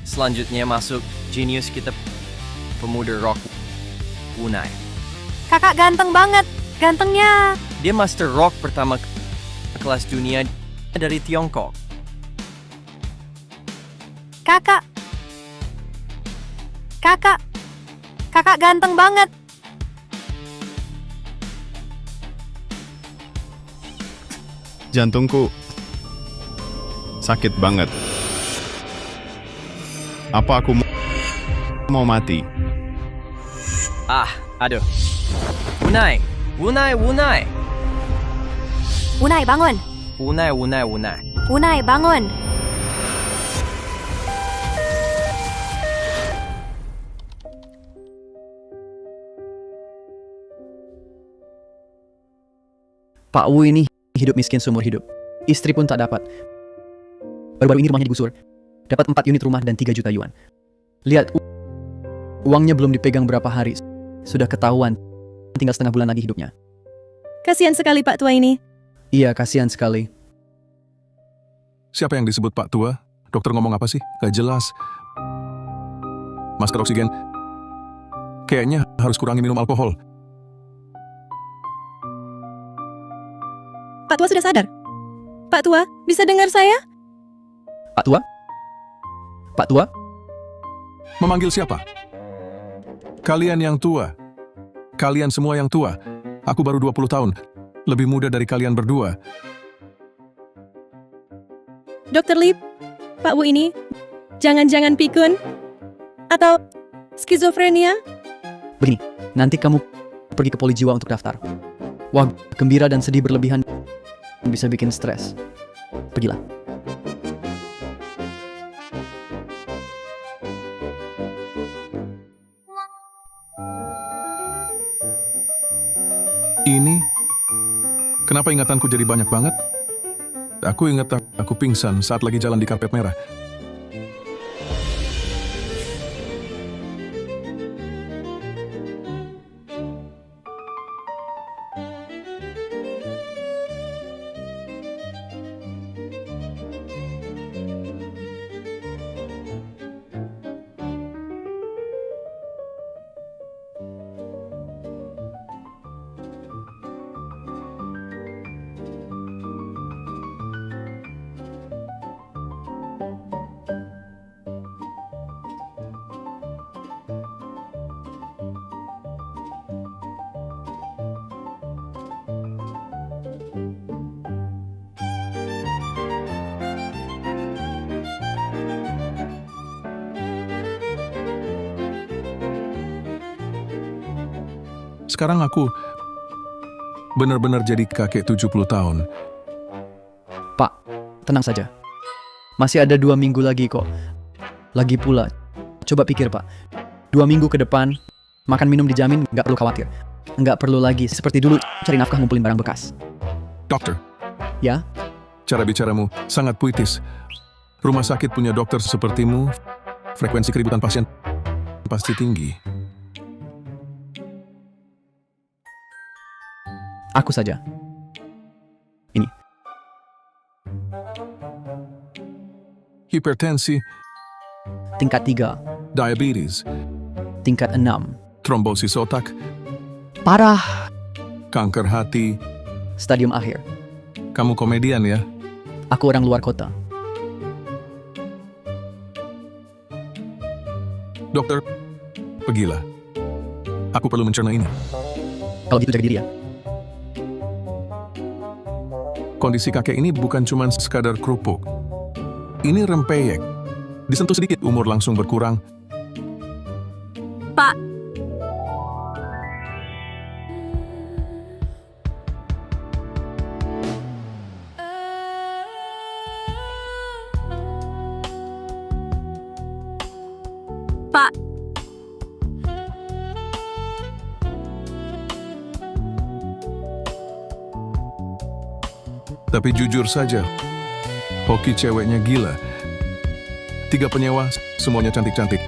Selanjutnya masuk jenius kita, pemuda rock Wunai. Kakak ganteng banget, gantengnya. Dia master rock pertama kelas dunia dari Tiongkok. Kakak ganteng banget. Jantungku sakit banget. Apa aku mau mati? Aduh. Wunai. Wunai, bangun. Wunai. Wunai, bangun. Pak Wu ini hidup miskin seumur hidup. Istri pun tak dapat. Baru-baru ini rumahnya digusur. Dapat 4 unit rumah dan 3 juta yuan. Lihat, uangnya belum dipegang berapa hari. Sudah ketahuan, tinggal setengah bulan lagi hidupnya. Kasihan sekali Pak Tua ini. Iya, kasihan sekali. Siapa yang disebut Pak Tua? Dokter ngomong apa sih? Gak jelas. Masker oksigen. Kayaknya harus kurangi minum alkohol. Pak Tua sudah sadar? Pak Tua, bisa dengar saya? Pak Tua? Pak Tua? Memanggil siapa? Kalian yang tua. Kalian semua yang tua. Aku baru 20 tahun. Lebih muda dari kalian berdua. Dokter Lip, Pak Wu ini jangan-jangan pikun? Atau skizofrenia? Begini, nanti kamu pergi ke poli jiwa untuk daftar. Wah, gembira dan sedih berlebihan bisa bikin stres. Pergilah. Ini? Kenapa ingatanku jadi banyak banget? Aku ingat aku pingsan saat lagi jalan di karpet merah. Sekarang aku benar-benar jadi kakek 70 tahun. Pak, tenang saja. Masih ada 2 minggu lagi kok. Lagi pula, coba pikir Pak. 2 minggu ke depan, makan minum dijamin, nggak perlu khawatir. Nggak perlu lagi seperti dulu cari nafkah ngumpulin barang bekas. Dokter, Ya? cara bicaramu sangat puitis. Rumah sakit punya dokter sepertimu, frekuensi keributan pasien pasti tinggi. Aku saja. Ini. Hipertensi, Tingkat 3, diabetes, tingkat 6. trombosis otak, Parah. kanker hati. Stadium akhir. Kamu komedian ya? Aku orang luar kota. Dokter, pergilah. Aku perlu mencerna ini. Kalau gitu jaga diri ya. Kondisi kakek ini bukan cuma sekadar kerupuk. Ini rempeyek. Disentuh sedikit umur langsung berkurang. Pak. Pak. Tapi jujur saja, hoki ceweknya gila. 3 penyewa, semuanya cantik-cantik.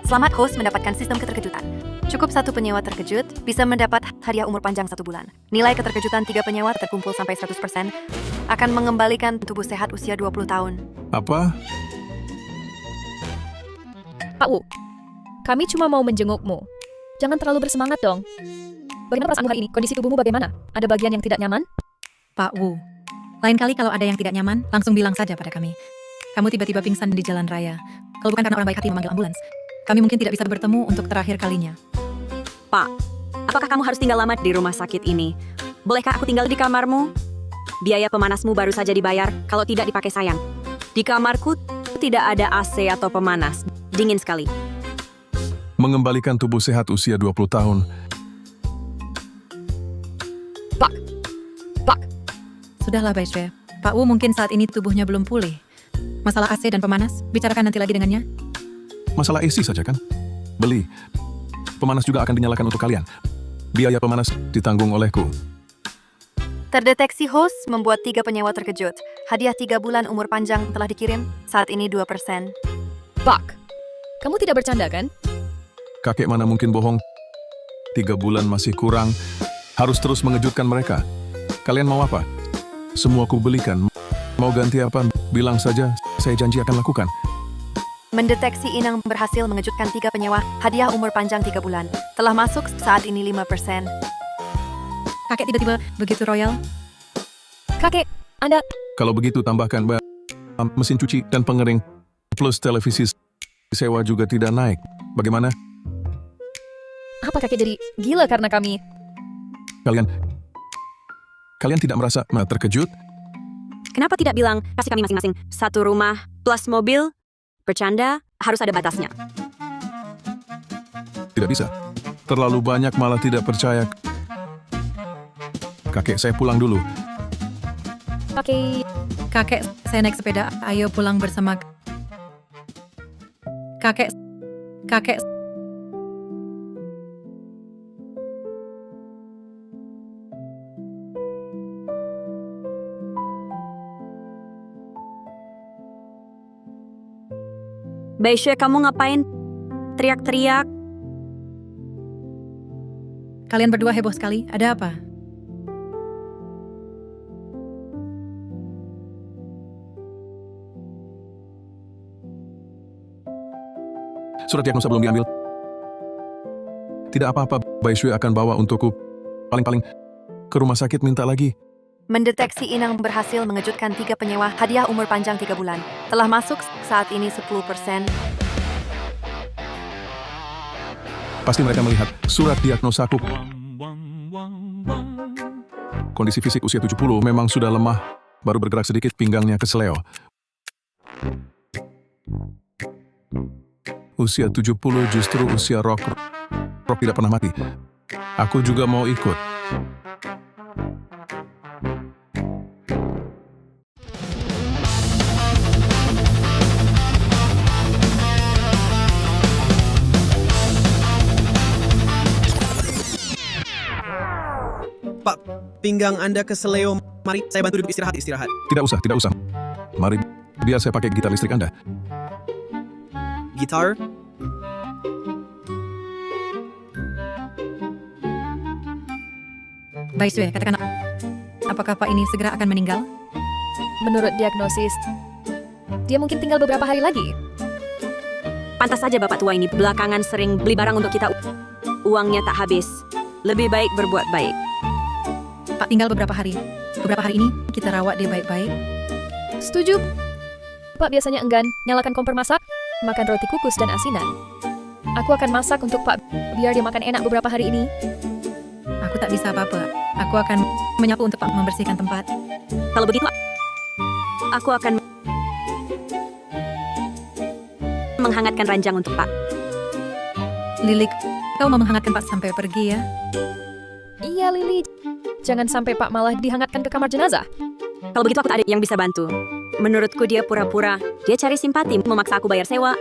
Selamat host mendapatkan sistem keterkejutan. Cukup 1 penyewa terkejut, bisa mendapat hadiah umur panjang 1 bulan. Nilai keterkejutan 3 penyewa terkumpul sampai 100%, akan mengembalikan tubuh sehat usia 20 tahun. Apa? Pak Wu, kami cuma mau menjengukmu. Jangan terlalu bersemangat dong. Bagaimana perasaanmu hari ini? Kondisi tubuhmu bagaimana? Ada bagian yang tidak nyaman? Pak Wu, lain kali kalau ada yang tidak nyaman, langsung bilang saja pada kami. Kamu tiba-tiba pingsan di jalan raya. Kalau bukan karena orang baik hati memanggil ambulans, kami mungkin tidak bisa bertemu untuk terakhir kalinya. Pak, apakah kamu harus tinggal lama di rumah sakit ini? Bolehkah aku tinggal di kamarmu? Biaya pemanasmu baru saja dibayar, kalau tidak dipakai sayang. Di kamarku tidak ada AC atau pemanas. Dingin sekali. Mengembalikan tubuh sehat usia 20 tahun. Pak, Sudahlah, Baiswe. Pak Wu mungkin saat ini tubuhnya belum pulih. Masalah AC dan pemanas, bicarakan nanti lagi dengannya. Masalah AC saja kan? Beli. Pemanas juga akan dinyalakan untuk kalian. Biaya pemanas ditanggung olehku. Terdeteksi host membuat 3 penyewa terkejut. Hadiah 3 bulan umur panjang telah dikirim, saat ini 2%. Pak, kamu tidak bercanda kan? Kakek mana mungkin bohong? 3 bulan masih kurang. Harus terus mengejutkan mereka. Kalian mau apa? Semua ku belikan. Mau ganti apa? Bilang saja, saya janji akan lakukan. Mendeteksi inang berhasil mengejutkan 3 penyewa, hadiah umur panjang 3 bulan. Telah masuk saat ini 5%. Kakek tiba-tiba begitu royal. Kakek, Anda... Kalau begitu tambahkan mesin cuci dan pengering. Plus televisi sewa juga tidak naik. Bagaimana? Apa kakek jadi gila karena kami? Kalian tidak merasa terkejut? Kenapa tidak bilang, kasih kami masing-masing 1 rumah plus mobil? Bercanda, harus ada batasnya. Tidak bisa. Terlalu banyak malah tidak percaya. Kakek, saya pulang dulu. Pakai... Kakek, saya naik sepeda. Ayo pulang bersama. Kakek. Baishe, kamu ngapain? Teriak-teriak. Kalian berdua heboh sekali. Ada apa? Surat diagnosa belum diambil. Tidak apa-apa, Baishui akan bawa untukku. Paling-paling ke rumah sakit minta lagi. Mendeteksi inang berhasil mengejutkan 3 penyewa, hadiah umur panjang 3 bulan. Telah masuk saat ini 10%. Pasti mereka melihat surat diagnosaku. Kondisi fisik usia 70 memang sudah lemah. Baru bergerak sedikit pinggangnya keseleo. Usia 70 justru usia rock tidak pernah mati. Aku juga mau ikut. Pak, pinggang Anda keseleo. Mari, saya bantu duduk istirahat. Tidak usah. Mari, biar saya pakai gitar listrik Anda. Gitar? Baiswe, katakan, apakah Pak ini segera akan meninggal? Menurut diagnosis, dia mungkin tinggal beberapa hari lagi. Pantas saja bapak tua ini belakangan sering beli barang untuk kita. Uangnya tak habis. Lebih baik berbuat baik. Pak tinggal beberapa hari. Beberapa hari ini kita rawat dia baik-baik. Setuju. Pak biasanya enggan nyalakan kompor masak, makan roti kukus dan asinan. Aku akan masak untuk Pak biar dia makan enak beberapa hari ini. Aku tak bisa apa-apa. Aku akan menyapu untuk Pak membersihkan tempat. Kalau begitu, aku akan menghangatkan ranjang untuk Pak. Lili, kau mau menghangatkan Pak sampai pergi ya? Iya, Lili. Jangan sampai Pak malah dihangatkan ke kamar jenazah. Kalau begitu aku tak ada yang bisa bantu. Menurutku dia pura-pura. Dia cari simpati, memaksa aku bayar sewa.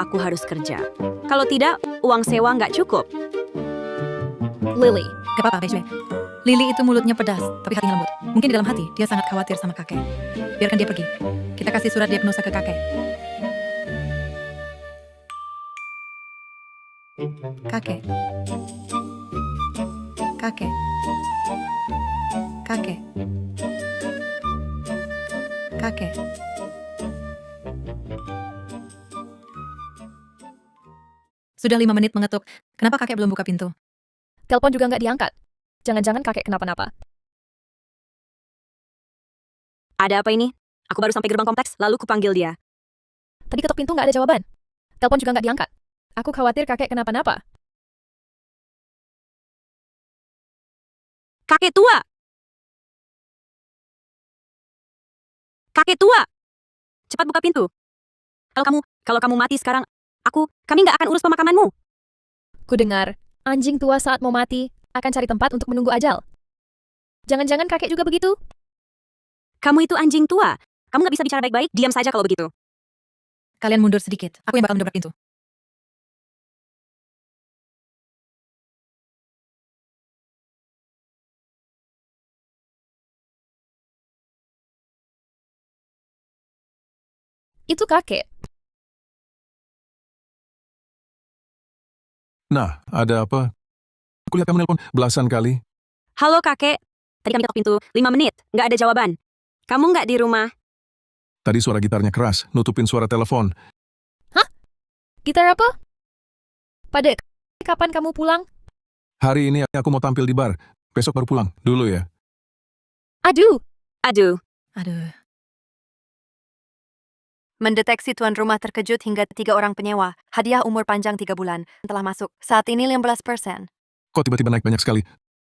Aku harus kerja. Kalau tidak, uang sewa nggak cukup. Lily. Gak apa-apa, Baiswe. Lili itu mulutnya pedas, tapi hatinya lembut. Mungkin di dalam hati, dia sangat khawatir sama kakek. Biarkan dia pergi. Kita kasih surat diagnosa ke kakek. Kakek. Kakek. Kakek. Kakek. Sudah 5 menit mengetuk. Kenapa kakek belum buka pintu? Telepon juga nggak diangkat. Jangan-jangan kakek kenapa-napa. Ada apa ini? Aku baru sampai gerbang kompleks, lalu kupanggil dia. Tadi ketok pintu nggak ada jawaban. Telepon juga nggak diangkat. Aku khawatir kakek kenapa-napa. Kakek tua! Kakek tua! Cepat buka pintu. Kalau kamu mati sekarang, kami nggak akan urus pemakamanmu. Ku dengar, anjing tua saat mau mati akan cari tempat untuk menunggu ajal. Jangan-jangan kakek juga begitu? Kamu itu anjing tua. Kamu nggak bisa bicara baik-baik, diam saja kalau begitu. Kalian mundur sedikit. Aku yang bakal mendobrak pintu. Itu kakek. Nah, ada apa? Aku lihat kamu nelpon belasan kali. Halo kakek. Tadi kami ketok pintu, 5 menit. Nggak ada jawaban. Kamu nggak di rumah. Tadi suara gitarnya keras, nutupin suara telepon. Gitar apa? Pada kapan kamu pulang? Hari ini aku mau tampil di bar. Besok baru pulang. Dulu ya. Aduh, Aduh. Mendeteksi tuan rumah terkejut hingga 3 orang penyewa. Hadiah umur panjang 3 bulan. Telah masuk. Saat ini 15%. Kok tiba-tiba naik banyak sekali?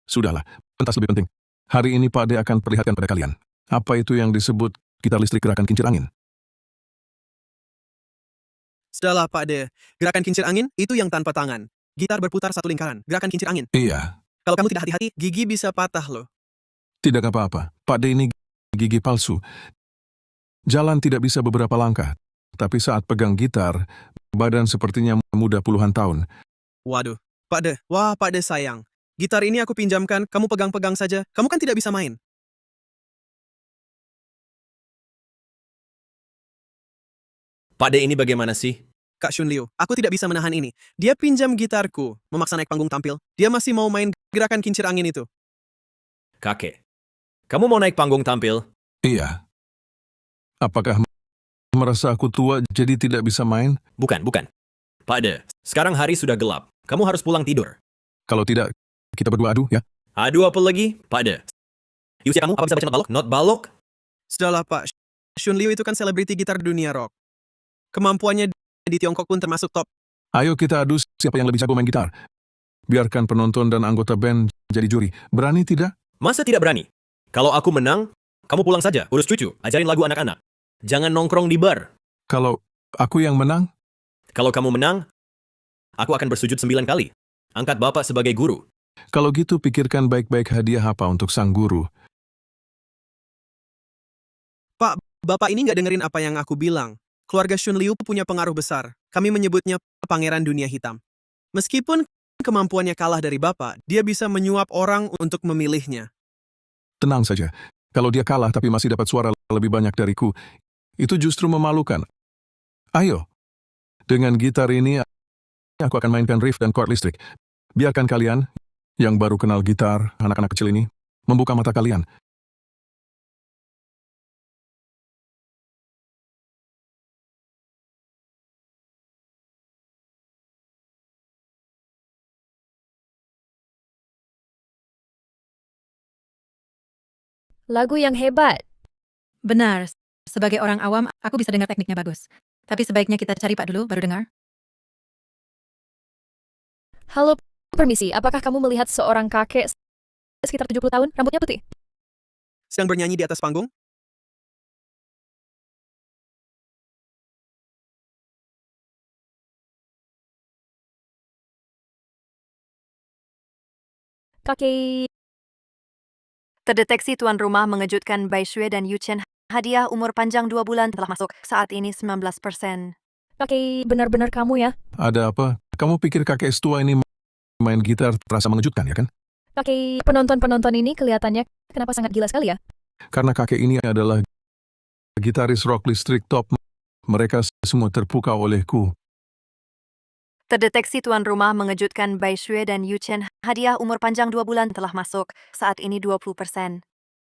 Sudahlah, pentas lebih penting. Hari ini Pak D akan perlihatkan pada kalian. Apa itu yang disebut gitar listrik gerakan kincir angin? Sudahlah Pak De, gerakan kincir angin itu yang tanpa tangan. Gitar berputar satu lingkaran, gerakan kincir angin. Iya, Kalau kamu tidak hati-hati, gigi bisa patah loh. tidak apa-apa. Pak D ini gigi palsu. Jalan tidak bisa beberapa langkah. Tapi saat pegang gitar, badan sepertinya muda puluhan tahun. Waduh, Pak De, wah Pak De sayang. Gitar ini aku pinjamkan, kamu pegang-pegang saja. Kamu kan tidak bisa main. Pak De ini bagaimana sih? Kak Shun Liu, aku tidak bisa menahan ini. Dia pinjam gitarku, memaksa naik panggung tampil. Dia masih mau main gerakan kincir angin itu. Kakek, kamu mau naik panggung tampil? Iya. Apakah merasa aku tua jadi tidak bisa main? Bukan. Pak De, sekarang hari sudah gelap. Kamu harus pulang tidur. Kalau tidak, kita berdua adu ya. Aduh apa lagi? Pak De, di usia kamu apa bisa baca not balok? Not balok? Sudahlah Pak, Shun Liu itu kan selebriti gitar dunia rock. Kemampuannya di Tiongkok pun termasuk top. Ayo kita adu siapa yang lebih jago main gitar. Biarkan penonton dan anggota band jadi juri. Berani tidak? Masa tidak berani? Kalau aku menang, kamu pulang saja, urus cucu, ajarin lagu anak-anak. Jangan nongkrong di bar. Kalau aku yang menang, Kalau kamu menang, aku akan bersujud 9 kali. Angkat Bapak sebagai guru. kalau gitu pikirkan baik-baik hadiah apa untuk sang guru. Pak, Bapak ini nggak dengerin apa yang aku bilang. Keluarga Shun Liu punya pengaruh besar. Kami menyebutnya Pangeran Dunia Hitam. Meskipun kemampuannya kalah dari Bapak, dia bisa menyuap orang untuk memilihnya. Tenang saja. Kalau dia kalah tapi masih dapat suara lebih banyak dariku, itu justru memalukan. Ayo. Dengan gitar ini, aku akan mainkan riff dan chord listrik. Biarkan kalian, yang baru kenal gitar, anak-anak kecil ini, membuka mata kalian. lagu yang hebat. Benar. Sebagai orang awam, aku bisa dengar tekniknya bagus. Tapi sebaiknya kita cari Pak dulu, baru dengar. Halo, permisi, apakah kamu melihat seorang kakek sekitar 70 tahun, rambutnya putih? Sedang bernyanyi di atas panggung? Kakek... Terdeteksi tuan rumah mengejutkan Bai Shui dan Yu Chen. Hadiah umur panjang 2 bulan telah masuk. Saat ini 19%. Kakek, benar-benar kamu ya? Ada apa? Kamu pikir kakek setua ini main gitar terasa mengejutkan, ya kan? Kakek, penonton-penonton ini kelihatannya kenapa sangat gila sekali ya? Karena kakek ini adalah gitaris rock listrik top. Mereka semua terpukau olehku. Terdeteksi tuan rumah mengejutkan Bai Shui dan Yu Chen. Hadiah umur panjang 2 bulan telah masuk. Saat ini 20%.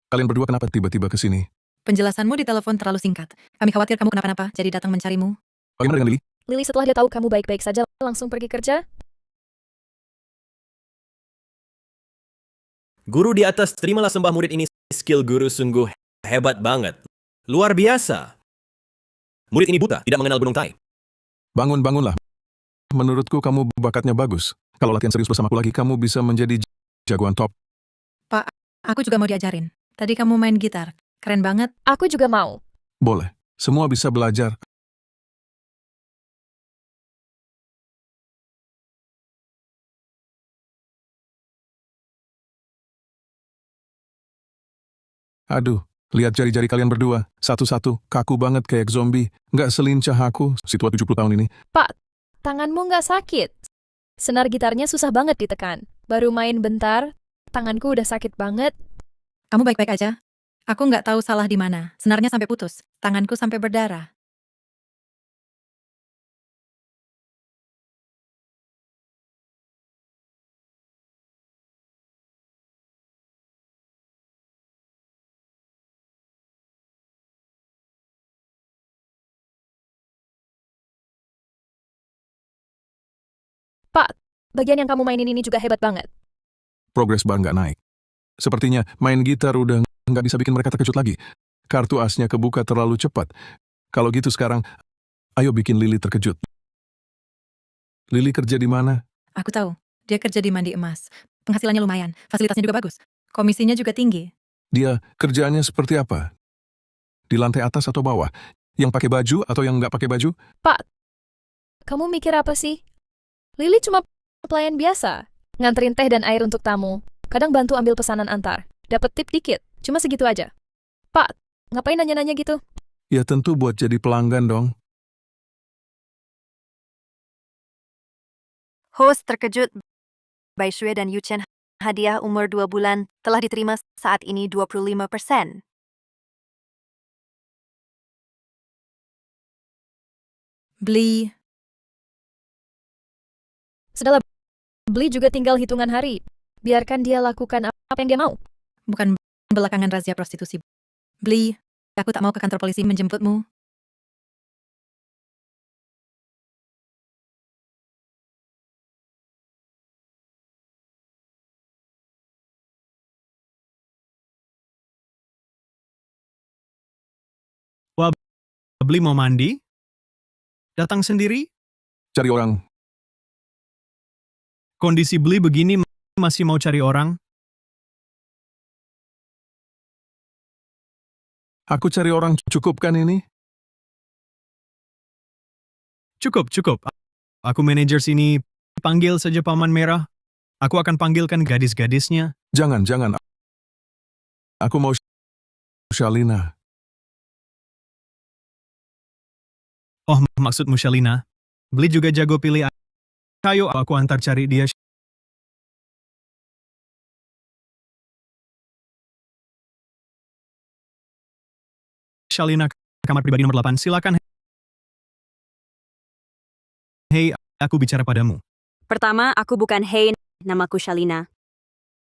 Kalian berdua kenapa tiba-tiba ke sini? Penjelasanmu di telepon terlalu singkat. Kami khawatir kamu kenapa-napa, jadi datang mencarimu. Bagaimana dengan Lily? Lily setelah dia tahu kamu baik-baik saja langsung pergi kerja? Guru di atas, terimalah sembah murid ini. Skill guru sungguh hebat banget. Luar biasa. Murid ini buta, tidak mengenal gunung Tai. Bangunlah. Menurutku kamu bakatnya bagus. Kalau latihan serius bersamaku lagi, kamu bisa menjadi jagoan top. Pak, aku juga mau diajarin. Tadi kamu main gitar. Keren banget. Aku juga mau. Boleh. Semua bisa belajar. Aduh, lihat jari-jari kalian berdua. Satu-satu, kaku banget kayak zombie. Nggak selincah aku, si tua 70 tahun ini. Pak, tanganmu nggak sakit. Senar gitarnya susah banget ditekan. Baru main bentar, tanganku udah sakit banget. Kamu baik-baik aja? Aku nggak tahu salah di mana. Senarnya sampai putus. Tanganku sampai berdarah. Pak, bagian yang kamu mainin ini juga hebat banget. Progres bar nggak naik. Sepertinya main gitar udah nggak bisa bikin mereka terkejut lagi. Kartu asnya kebuka terlalu cepat. Kalau gitu sekarang, ayo bikin Lily terkejut. Lily kerja di mana? Aku tahu. Dia kerja di Mandi Emas. Penghasilannya lumayan. Fasilitasnya juga bagus. Komisinya juga tinggi. Dia kerjaannya seperti apa? Di lantai atas atau bawah? Yang pakai baju atau yang nggak pakai baju? Pak, kamu mikir apa sih? Lily cuma pelayan biasa. Nganterin teh dan air untuk tamu. Kadang bantu ambil pesanan antar. Dapat tip dikit. Cuma segitu aja. Pak, ngapain nanya-nanya gitu? Ya tentu buat jadi pelanggan dong. Host terkejut. Bai Shui dan Yu Chen, hadiah umur 2 bulan, telah diterima saat ini 25%. Beli. Sudahlah, beli juga tinggal hitungan hari. Biarkan dia lakukan apa yang dia mau. Bukan belakangan razia prostitusi. Beli. Aku tak mau ke kantor polisi menjemputmu. Beli mau mandi? Datang sendiri? Cari orang. Kondisi Beli begini masih mau cari orang? Aku cari orang, cukup kan ini? Cukup. Aku manajer sini. Panggil saja Paman Merah. Aku akan panggilkan gadis-gadisnya. Jangan. Aku mau Shalina. Oh, maksudmu Shalina. Beli juga jago pilih. Ayo aku antar cari dia. Shalina, kamar pribadi nomor 8. Silakan. Hei, aku bicara padamu. Pertama, aku bukan Hey, namaku Shalina.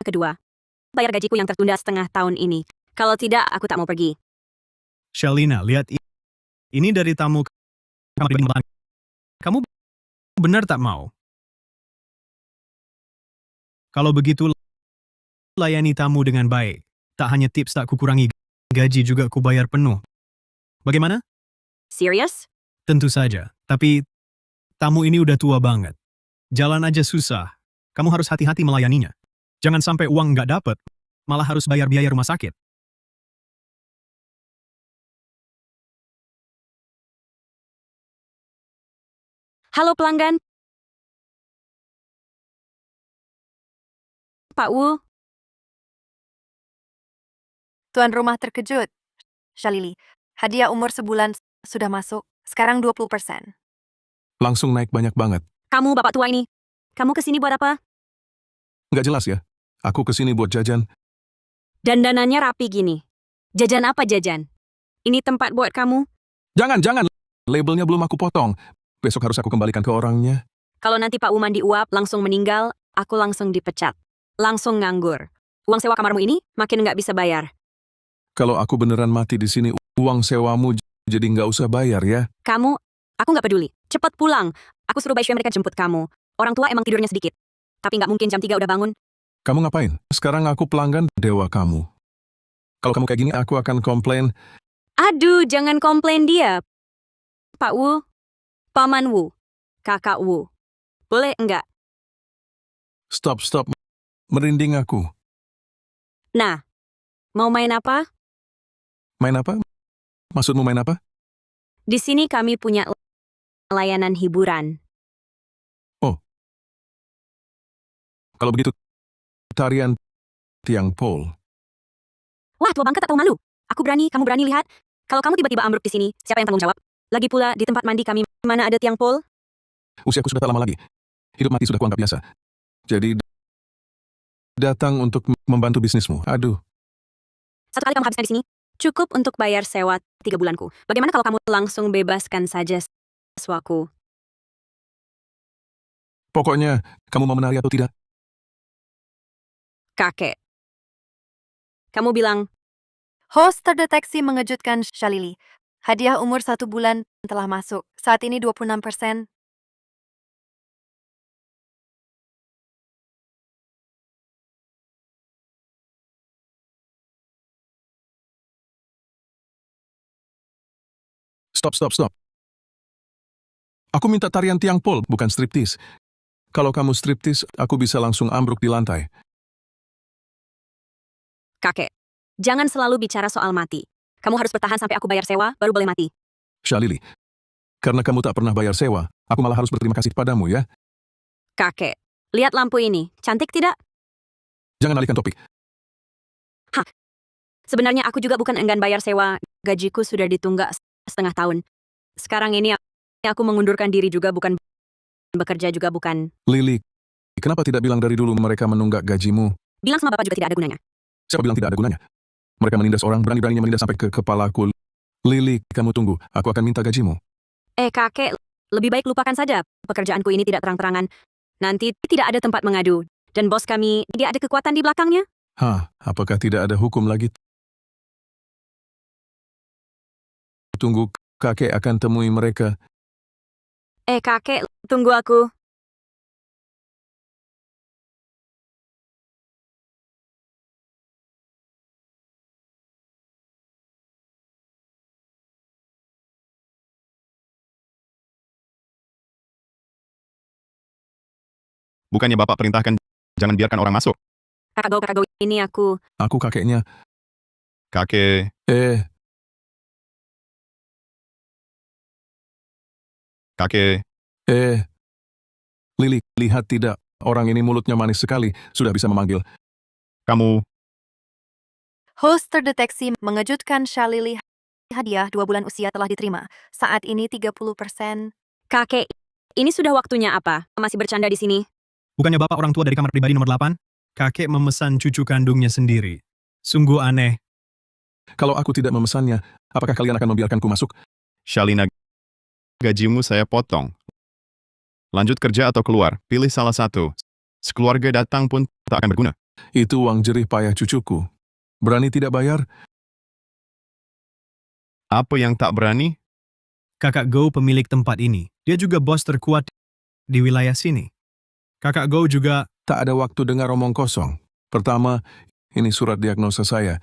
Kedua, bayar gajiku yang tertunda setengah tahun ini. Kalau tidak, aku tak mau pergi. Shalina, lihat ini dari tamu kamar pribadi nomor 8. Kamu benar tak mau? Kalau begitu, layani tamu dengan baik. Tak hanya tips tak kukurangi, gaji juga kubayar penuh. Bagaimana? Serius? Tentu saja, tapi tamu ini udah tua banget. Jalan aja susah. Kamu harus hati-hati melayaninya. Jangan sampai uang nggak dapet, malah harus bayar biaya rumah sakit. Halo pelanggan. Pak Wu, Tuan rumah terkejut. Shalili, hadiah umur sebulan sudah masuk, sekarang 20%. Langsung naik banyak banget. kamu bapak tua ini. Kamu kesini buat apa? Nggak jelas ya? Aku kesini buat jajan. Dandanannya rapi gini. Jajan apa jajan? Ini tempat buat kamu? Jangan. Labelnya belum aku potong. Besok harus aku kembalikan ke orangnya. Kalau nanti Pak Wu mandi uap, langsung meninggal, aku langsung dipecat. Langsung nganggur. Uang sewa kamarmu ini makin nggak bisa bayar. Kalau aku beneran mati di sini, uang sewamu jadi nggak usah bayar ya. Kamu Aku nggak peduli. Cepat pulang. Aku suruh Baishui mereka jemput kamu. Orang tua emang tidurnya sedikit. Tapi nggak mungkin jam 3 udah bangun. Kamu ngapain? Sekarang aku pelanggan dewa kamu. Kalau kamu kayak gini, aku akan komplain. Aduh, jangan komplain dia. Pak Wu, Paman Wu, Kakak Wu. Boleh enggak? Stop. Merinding aku. Nah, mau main apa? Main apa? Maksudmu main apa? Di sini kami punya layanan hiburan. Kalau begitu, tarian tiang pol. Wah, tua bangkat atau malu? Aku berani, kamu berani lihat? Kalau kamu tiba-tiba ambruk di sini, siapa yang tanggung jawab? Lagi pula, di tempat mandi kami, mana ada tiang pol? Usiaku sudah tak lama lagi. Hidup mati sudah kuanggap biasa. Jadi, datang untuk membantu bisnismu. Aduh, Satu kali kamu habiskan di sini, cukup untuk bayar sewa 3 bulanku. Bagaimana kalau kamu langsung bebaskan saja sesuaku? pokoknya kamu mau menari atau tidak? Kakek. Kamu bilang, Host terdeteksi mengejutkan Shalili. Hadiah umur 1 bulan telah masuk. Saat ini 26%. Stop. Aku minta tarian tiang pol, bukan striptis. Kalau kamu striptis, aku bisa langsung ambruk di lantai. kakek, jangan selalu bicara soal mati. Kamu harus bertahan sampai aku bayar sewa, baru boleh mati. Shalili, karena kamu tak pernah bayar sewa, aku malah harus berterima kasih padamu ya. Kakek, lihat lampu ini, cantik tidak? Jangan alihkan topik. Sebenarnya aku juga bukan enggan bayar sewa, gajiku sudah ditunggak setengah tahun. Sekarang ini aku mengundurkan diri juga bukan bekerja juga bukan. Lili, kenapa tidak bilang dari dulu mereka menunggak gajimu? Bilang sama bapak juga tidak ada gunanya. Siapa bilang tidak ada gunanya? Mereka menindas orang, berani-beraninya menindas sampai ke kepalaku. Lili, kamu tunggu, aku akan minta gajimu. Kakek, lebih baik lupakan saja. Pekerjaanku ini tidak terang-terangan. Nanti tidak ada tempat mengadu. Dan bos kami, dia ada kekuatan di belakangnya. Apakah tidak ada hukum lagi? Tunggu, kakek akan temui mereka. Kakek, tunggu aku. Bukannya Bapak perintahkan jangan biarkan orang masuk. Kakak Go, ini aku. Aku kakeknya. Kakek, kakek, Lili, lihat tidak, orang ini mulutnya manis sekali, sudah bisa memanggil. kamu, Host terdeteksi mengejutkan Shalili. Hadiah 2 bulan usia telah diterima. Saat ini 30%. Kakek, ini sudah waktunya apa? Masih bercanda di sini? Bukannya Bapak orang tua dari kamar pribadi nomor 8? Kakek memesan cucu kandungnya sendiri. Sungguh aneh. Kalau aku tidak memesannya, apakah kalian akan membiarkanku masuk? Shalina, gajimu saya potong. Lanjut kerja atau keluar, pilih salah satu. Sekeluarga datang pun tak akan berguna. Itu uang jerih payah cucuku. Berani tidak bayar? Apa yang tak berani? Kakak Go pemilik tempat ini. Dia juga bos terkuat di wilayah sini. Kakak Go juga Tak ada waktu dengar omong kosong. Pertama, ini surat diagnosa saya.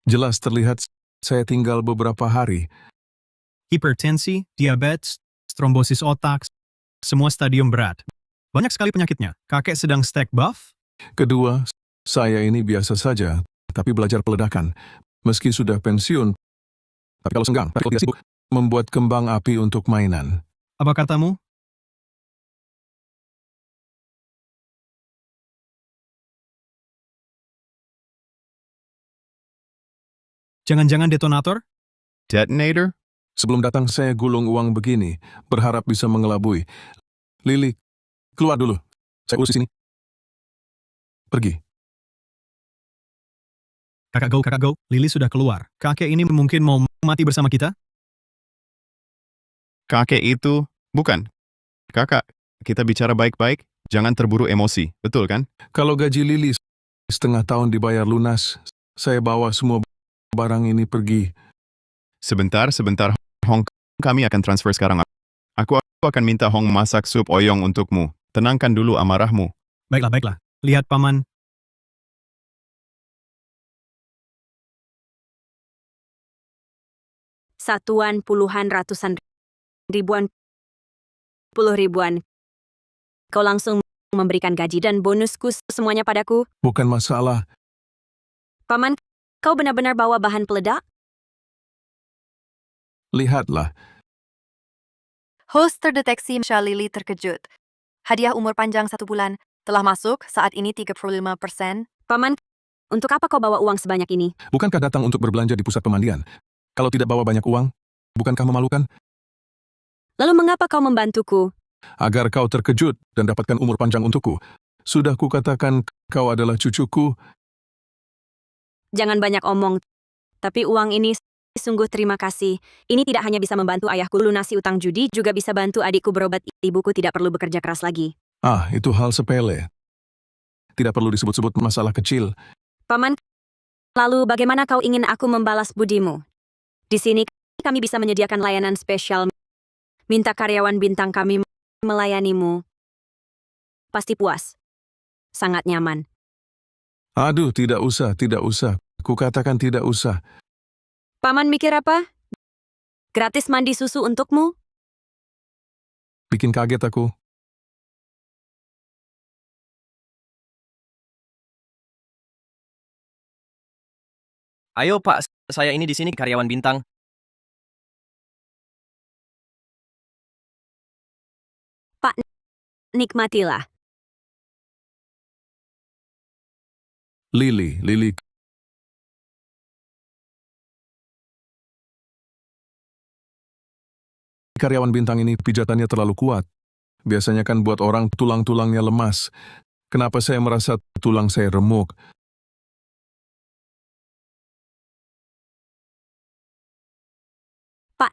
Jelas terlihat saya tinggal beberapa hari. hipertensi, diabetes, trombosis otak, semua stadium berat. Banyak sekali penyakitnya. Kakek sedang stack buff? Kedua, saya ini biasa saja, tapi belajar peledakan. Meski sudah pensiun, tapi kalau senggang, tapi kalau tidak sibuk, membuat kembang api untuk mainan. Apa katamu? Jangan-jangan detonator? Detonator? Sebelum datang saya gulung uang begini, berharap bisa mengelabui. Lili, keluar dulu. Saya urus di sini. Pergi. Kakak Go, Lili sudah keluar. Kakek ini mungkin mau mati bersama kita? Kakek itu, bukan. Kakak, kita bicara baik-baik, jangan terburu emosi, betul kan? Kalau gaji Lili setengah tahun dibayar lunas, saya bawa semua barang ini pergi. Sebentar, Hong. kami akan transfer sekarang. Aku akan minta Hong masak sup oyong untukmu. Tenangkan dulu amarahmu. Baiklah, baiklah. Lihat, Paman. Satuan, puluhan, ratusan, ribuan, puluh ribuan. Kau langsung memberikan gaji dan bonusku semuanya padaku. Bukan masalah. Paman, kau benar-benar bawa bahan peledak? Lihatlah. Host terdeteksi Shalili terkejut. Hadiah umur panjang 1 bulan telah masuk, saat ini 35%. Paman, untuk apa kau bawa uang sebanyak ini? Bukankah datang untuk berbelanja di pusat pemandian? Kalau tidak bawa banyak uang, bukankah memalukan? Lalu mengapa kau membantuku? Agar kau terkejut dan dapatkan umur panjang untukku. Sudah kukatakan kau adalah cucuku. Jangan banyak omong. Tapi uang ini sungguh terima kasih. Ini tidak hanya bisa membantu ayahku lunasi utang judi, juga bisa bantu adikku berobat. Ibuku tidak perlu bekerja keras lagi. Ah, itu hal sepele. Tidak perlu disebut-sebut masalah kecil. Paman, lalu bagaimana kau ingin aku membalas budimu? Di sini kami bisa menyediakan layanan spesial. Minta karyawan bintang kami melayanimu. Pasti puas. Sangat nyaman. Aduh, tidak usah, tidak usah. Kukatakan tidak usah. Paman mikir apa? Gratis mandi susu untukmu? Bikin kaget aku. Ayo Pak, saya ini di sini karyawan bintang. Pak, nikmatilah. Lili. Karyawan bintang ini pijatannya terlalu kuat. Biasanya kan buat orang tulang-tulangnya lemas. Kenapa saya merasa tulang saya remuk? Pak,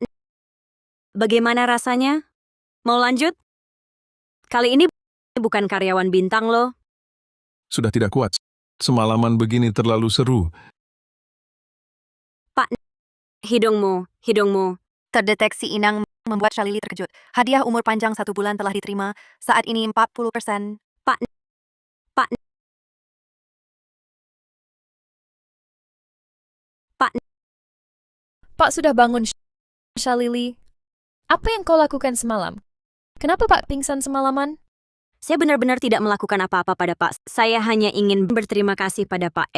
bagaimana rasanya? Mau lanjut? Kali ini bukan karyawan bintang loh. Sudah tidak kuat. Semalaman begini terlalu seru. Pak, hidungmu. Terdeteksi inang membuat Shalili terkejut. Hadiah umur panjang 1 bulan telah diterima, saat ini 40%. Pak, Pak sudah bangun, Shalili. Apa yang kau lakukan semalam? Kenapa Pak pingsan semalaman? saya benar-benar tidak melakukan apa-apa pada Pak. Saya hanya ingin berterima kasih pada Pak.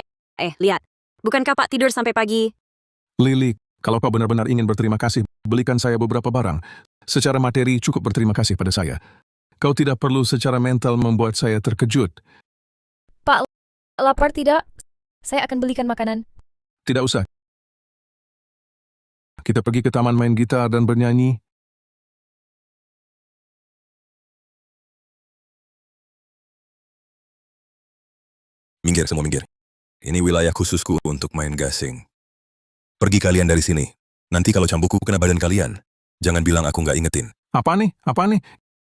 Lihat. Bukankah Pak tidur sampai pagi? Lili, kalau kau benar-benar ingin berterima kasih, belikan saya beberapa barang. Secara materi cukup berterima kasih pada saya. Kau tidak perlu secara mental membuat saya terkejut. Pak, lapar tidak? Saya akan belikan makanan. Tidak usah. Kita pergi ke taman main gitar dan bernyanyi. Minggir, semua minggir. Ini wilayah khususku untuk main gasing. Pergi kalian dari sini. Nanti kalau cambukku kena badan kalian, jangan bilang aku nggak ingetin. Apa nih?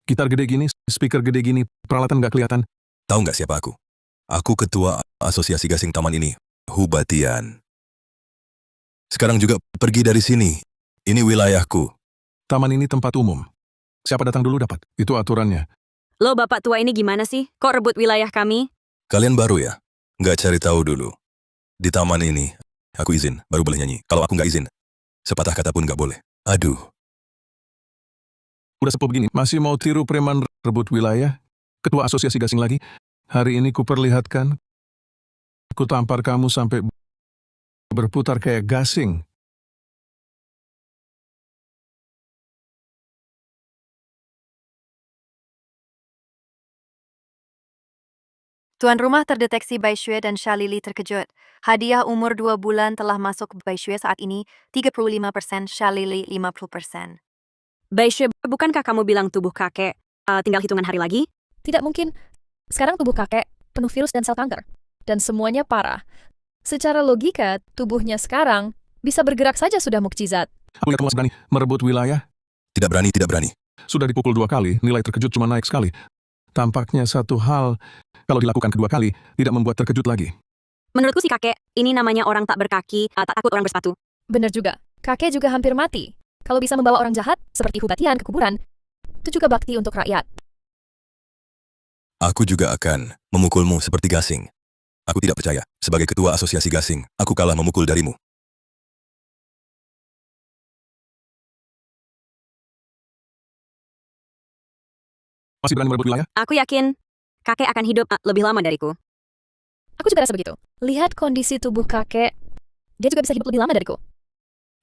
Gitar gede gini, speaker gede gini, peralatan nggak kelihatan. Tahu nggak siapa aku? Aku ketua asosiasi gasing taman ini, Hubatian. Sekarang juga pergi dari sini. Ini wilayahku. Taman ini tempat umum. Siapa datang dulu dapat. Itu aturannya. Lo bapak tua ini gimana sih? Kok rebut wilayah kami? Kalian baru ya? Nggak cari tahu dulu. Di taman ini, aku izin, baru boleh nyanyi. Kalau aku nggak izin, sepatah kata pun nggak boleh. Aduh. Udah sepuh begini, masih mau tiru preman rebut wilayah? Ketua asosiasi gasing lagi? Hari ini kuperlihatkan. Ku tampar kamu sampai berputar kayak gasing. Tuan rumah terdeteksi Bai Xue dan Shalili terkejut. Hadiah umur 2 bulan telah masuk Bai Xue saat ini 35%, Shalili 50%. Baishe, bukankah kamu bilang tubuh kakek tinggal hitungan hari lagi? Tidak mungkin. Sekarang tubuh kakek penuh virus dan sel kanker. Dan semuanya parah. Secara logika, tubuhnya sekarang bisa bergerak saja sudah mukjizat. Aku lihat kamu berani merebut wilayah. Tidak berani. Sudah dipukul 2 kali, nilai terkejut cuma naik sekali. Tampaknya satu hal, kalau dilakukan kedua kali, tidak membuat terkejut lagi. Menurutku si kakek, ini namanya orang tak berkaki, tak takut orang bersepatu. Benar juga. Kakek juga hampir mati. Kalau bisa membawa orang jahat, seperti Hubatian ke kuburan, itu juga bakti untuk rakyat. Aku juga akan memukulmu seperti gasing. Aku tidak percaya. Sebagai ketua asosiasi gasing, aku kalah memukul darimu. Masih berani merebut wilayah? Aku yakin kakek akan hidup lebih lama dariku. Aku juga rasa begitu. Lihat kondisi tubuh kakek, dia juga bisa hidup lebih lama dariku.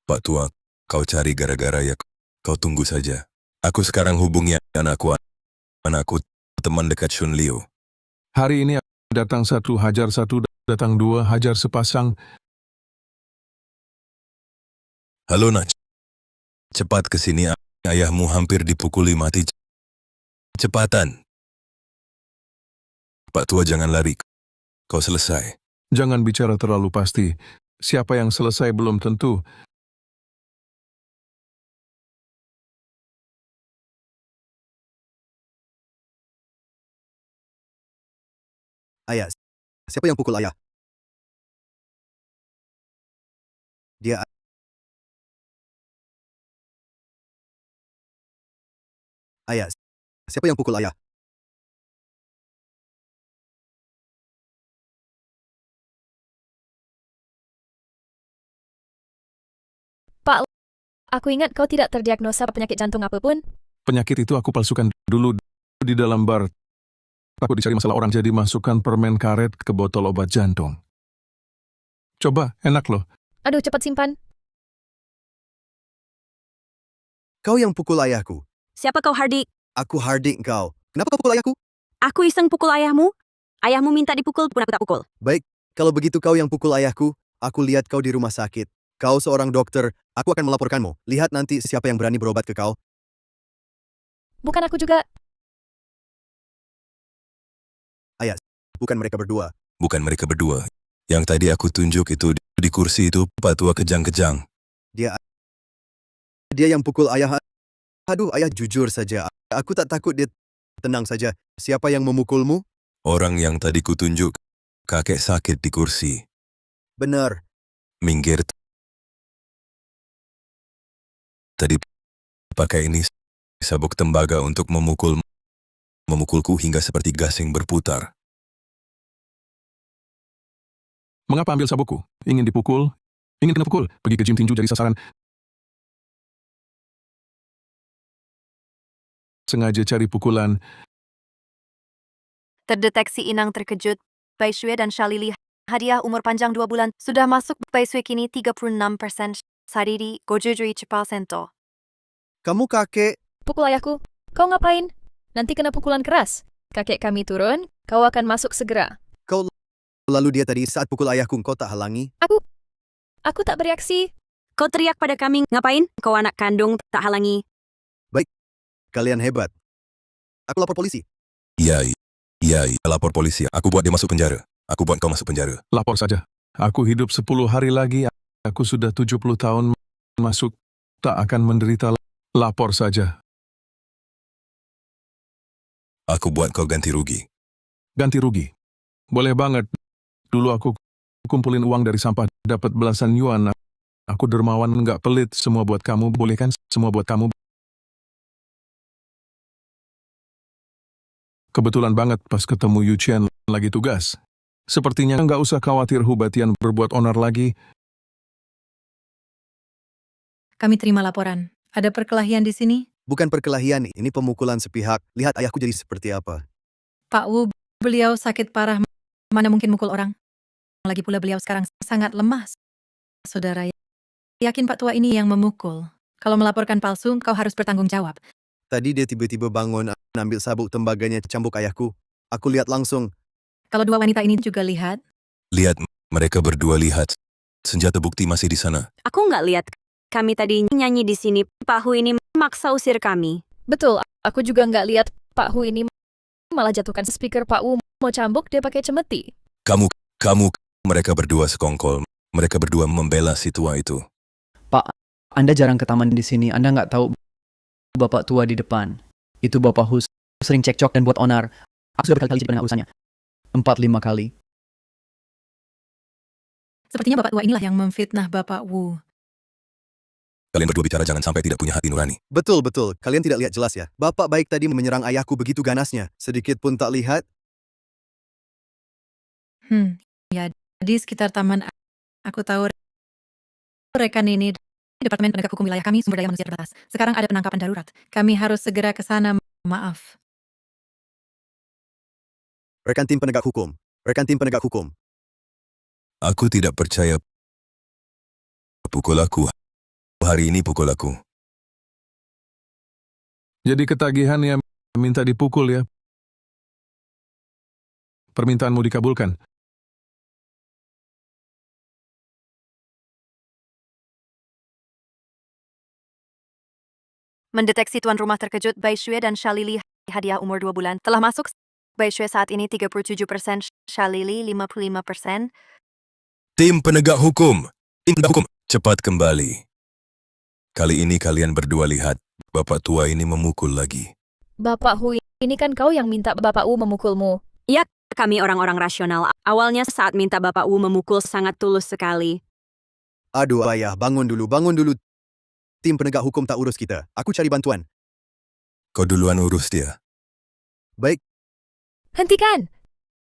Pak Tua, kau cari gara-gara ya. Kau tunggu saja. Aku sekarang hubungi anakku. Anakku teman dekat Shun Liu. Hari ini datang satu, hajar satu, datang dua, hajar sepasang. Halo nak. Cepat ke sini. Ayahmu hampir dipukuli mati. Cepatan. Pak Tua, jangan lari. Kau selesai. Jangan bicara terlalu pasti. Siapa yang selesai belum tentu. Ayah, siapa yang pukul ayah? Dia... Ayah, siapa yang pukul ayah? Pak, aku ingat kau tidak terdiagnosa penyakit jantung apapun. Penyakit itu aku palsukan dulu di dalam bar. Takut dicari masalah orang, jadi masukkan permen karet ke botol obat jantung. Coba, enak loh. Aduh, cepat simpan. Kau yang pukul ayahku. Siapa kau, Hardik? Aku Hardik kau. Kenapa kau pukul ayahku? Aku iseng pukul ayahmu. Ayahmu minta dipukul, pun aku tak pukul. Baik, kalau begitu kau yang pukul ayahku, aku lihat kau di rumah sakit. Kau seorang dokter, aku akan melaporkanmu. Lihat nanti siapa yang berani berobat ke kau. Bukan aku juga. Ayah, bukan mereka berdua. Bukan mereka berdua. Yang tadi aku tunjuk itu di kursi itu Pak Tua kejang-kejang. Dia yang pukul ayah. Aduh, ayah, jujur saja. Aku tak takut, dia tenang saja. Siapa yang memukulmu? Orang yang tadi kutunjuk. Kakek sakit di kursi. Benar. Minggir. Tadi pakai ini sabuk tembaga untuk memukulku hingga seperti gasing berputar. Mengapa ambil sabukku? Ingin dipukul? Ingin kena pukul? Pergi ke gym tinju jadi sasaran. Sengaja cari pukulan. Terdeteksi inang terkejut. Bai Shui dan Shalili. Hadiah umur panjang 2 bulan. Sudah masuk Bai Shui kini 36%. Sariri 57%. Kamu kakek. Pukul ayahku. Kau ngapain? Nanti kena pukulan keras. Kakek kami turun, kau akan masuk segera. Lalu dia tadi saat pukul ayahku, kau tak halangi? Aku tak bereaksi. Kau teriak pada kami, ngapain? Kau anak kandung, tak halangi. Baik, kalian hebat. Aku lapor polisi. Iya, lapor polisi. Aku buat dia masuk penjara. Aku buat kau masuk penjara. Lapor saja. Aku hidup 10 hari lagi. Aku sudah 70 tahun masuk. Tak akan menderita. Lapor saja. Aku buat kau ganti rugi. Ganti rugi. Boleh banget. Dulu aku kumpulin uang dari sampah, dapat belasan yuan. Aku dermawan, nggak pelit. Semua buat kamu, boleh kan? Semua buat kamu. Kebetulan banget pas ketemu Yu Qian lagi tugas. Sepertinya nggak usah khawatir Hubatian berbuat onar lagi. Kami terima laporan. Ada perkelahian di sini? Bukan perkelahian, ini pemukulan sepihak. Lihat ayahku jadi seperti apa. Pak Wu, beliau sakit parah. Mana mungkin mukul orang? Lagi pula beliau sekarang sangat lemah. Saudara, yakin Pak Tua ini yang memukul? Kalau melaporkan palsu, kau harus bertanggung jawab. Tadi dia tiba-tiba bangun, ambil sabuk tembaganya, cambuk ayahku. Aku lihat langsung. Kalau dua wanita ini juga lihat? Lihat, mereka berdua lihat. Senjata bukti masih di sana. Aku nggak lihat. Kami tadi nyanyi di sini. Pak Hu ini maksa usir kami. Betul, aku juga nggak lihat Pak Hu ini malah jatuhkan speaker Pak Wu mau cambuk dia pakai cemeti. Kamu, mereka berdua sekongkol. Mereka berdua membela si tua itu. Pak, Anda jarang ke taman di sini. Anda nggak tahu Bapak tua di depan. Itu Bapak Hus sering cekcok dan buat onar. Aku sudah berkali-kali dengan urusannya. 4-5 kali. Sepertinya Bapak tua inilah yang memfitnah Bapak Wu. Kalian berdua bicara jangan sampai tidak punya hati nurani. Betul, betul. Kalian tidak lihat jelas ya. Bapak baik tadi menyerang ayahku begitu ganasnya. Sedikit pun tak lihat. Ya, di sekitar taman aku tahu rekan ini Departemen Penegak Hukum wilayah kami sumber daya manusia terbatas. Sekarang ada penangkapan darurat. Kami harus segera ke sana. Maaf. Rekan tim penegak hukum. Rekan tim penegak hukum. Aku tidak percaya. Pukul aku. Hari ini pukul aku. Jadi ketagihan ya minta dipukul ya. Permintaanmu dikabulkan. Mendeteksi tuan rumah terkejut Bai Shui dan Shalili hadiah umur 2 bulan telah masuk. Bai Shui saat ini 37%, Shalili 55%. Tim penegak hukum. Tim penegak hukum. Cepat kembali. Kali ini kalian berdua lihat. Bapak tua ini memukul lagi. Bapak Hu, ini kan kau yang minta Bapak Wu memukulmu. Ya, kami orang-orang rasional. Awalnya saat minta Bapak Wu memukul sangat tulus sekali. Aduh ayah, bangun dulu, bangun dulu. Tim penegak hukum tak urus kita. Aku cari bantuan. Kau duluan urus dia. Baik, Hentikan!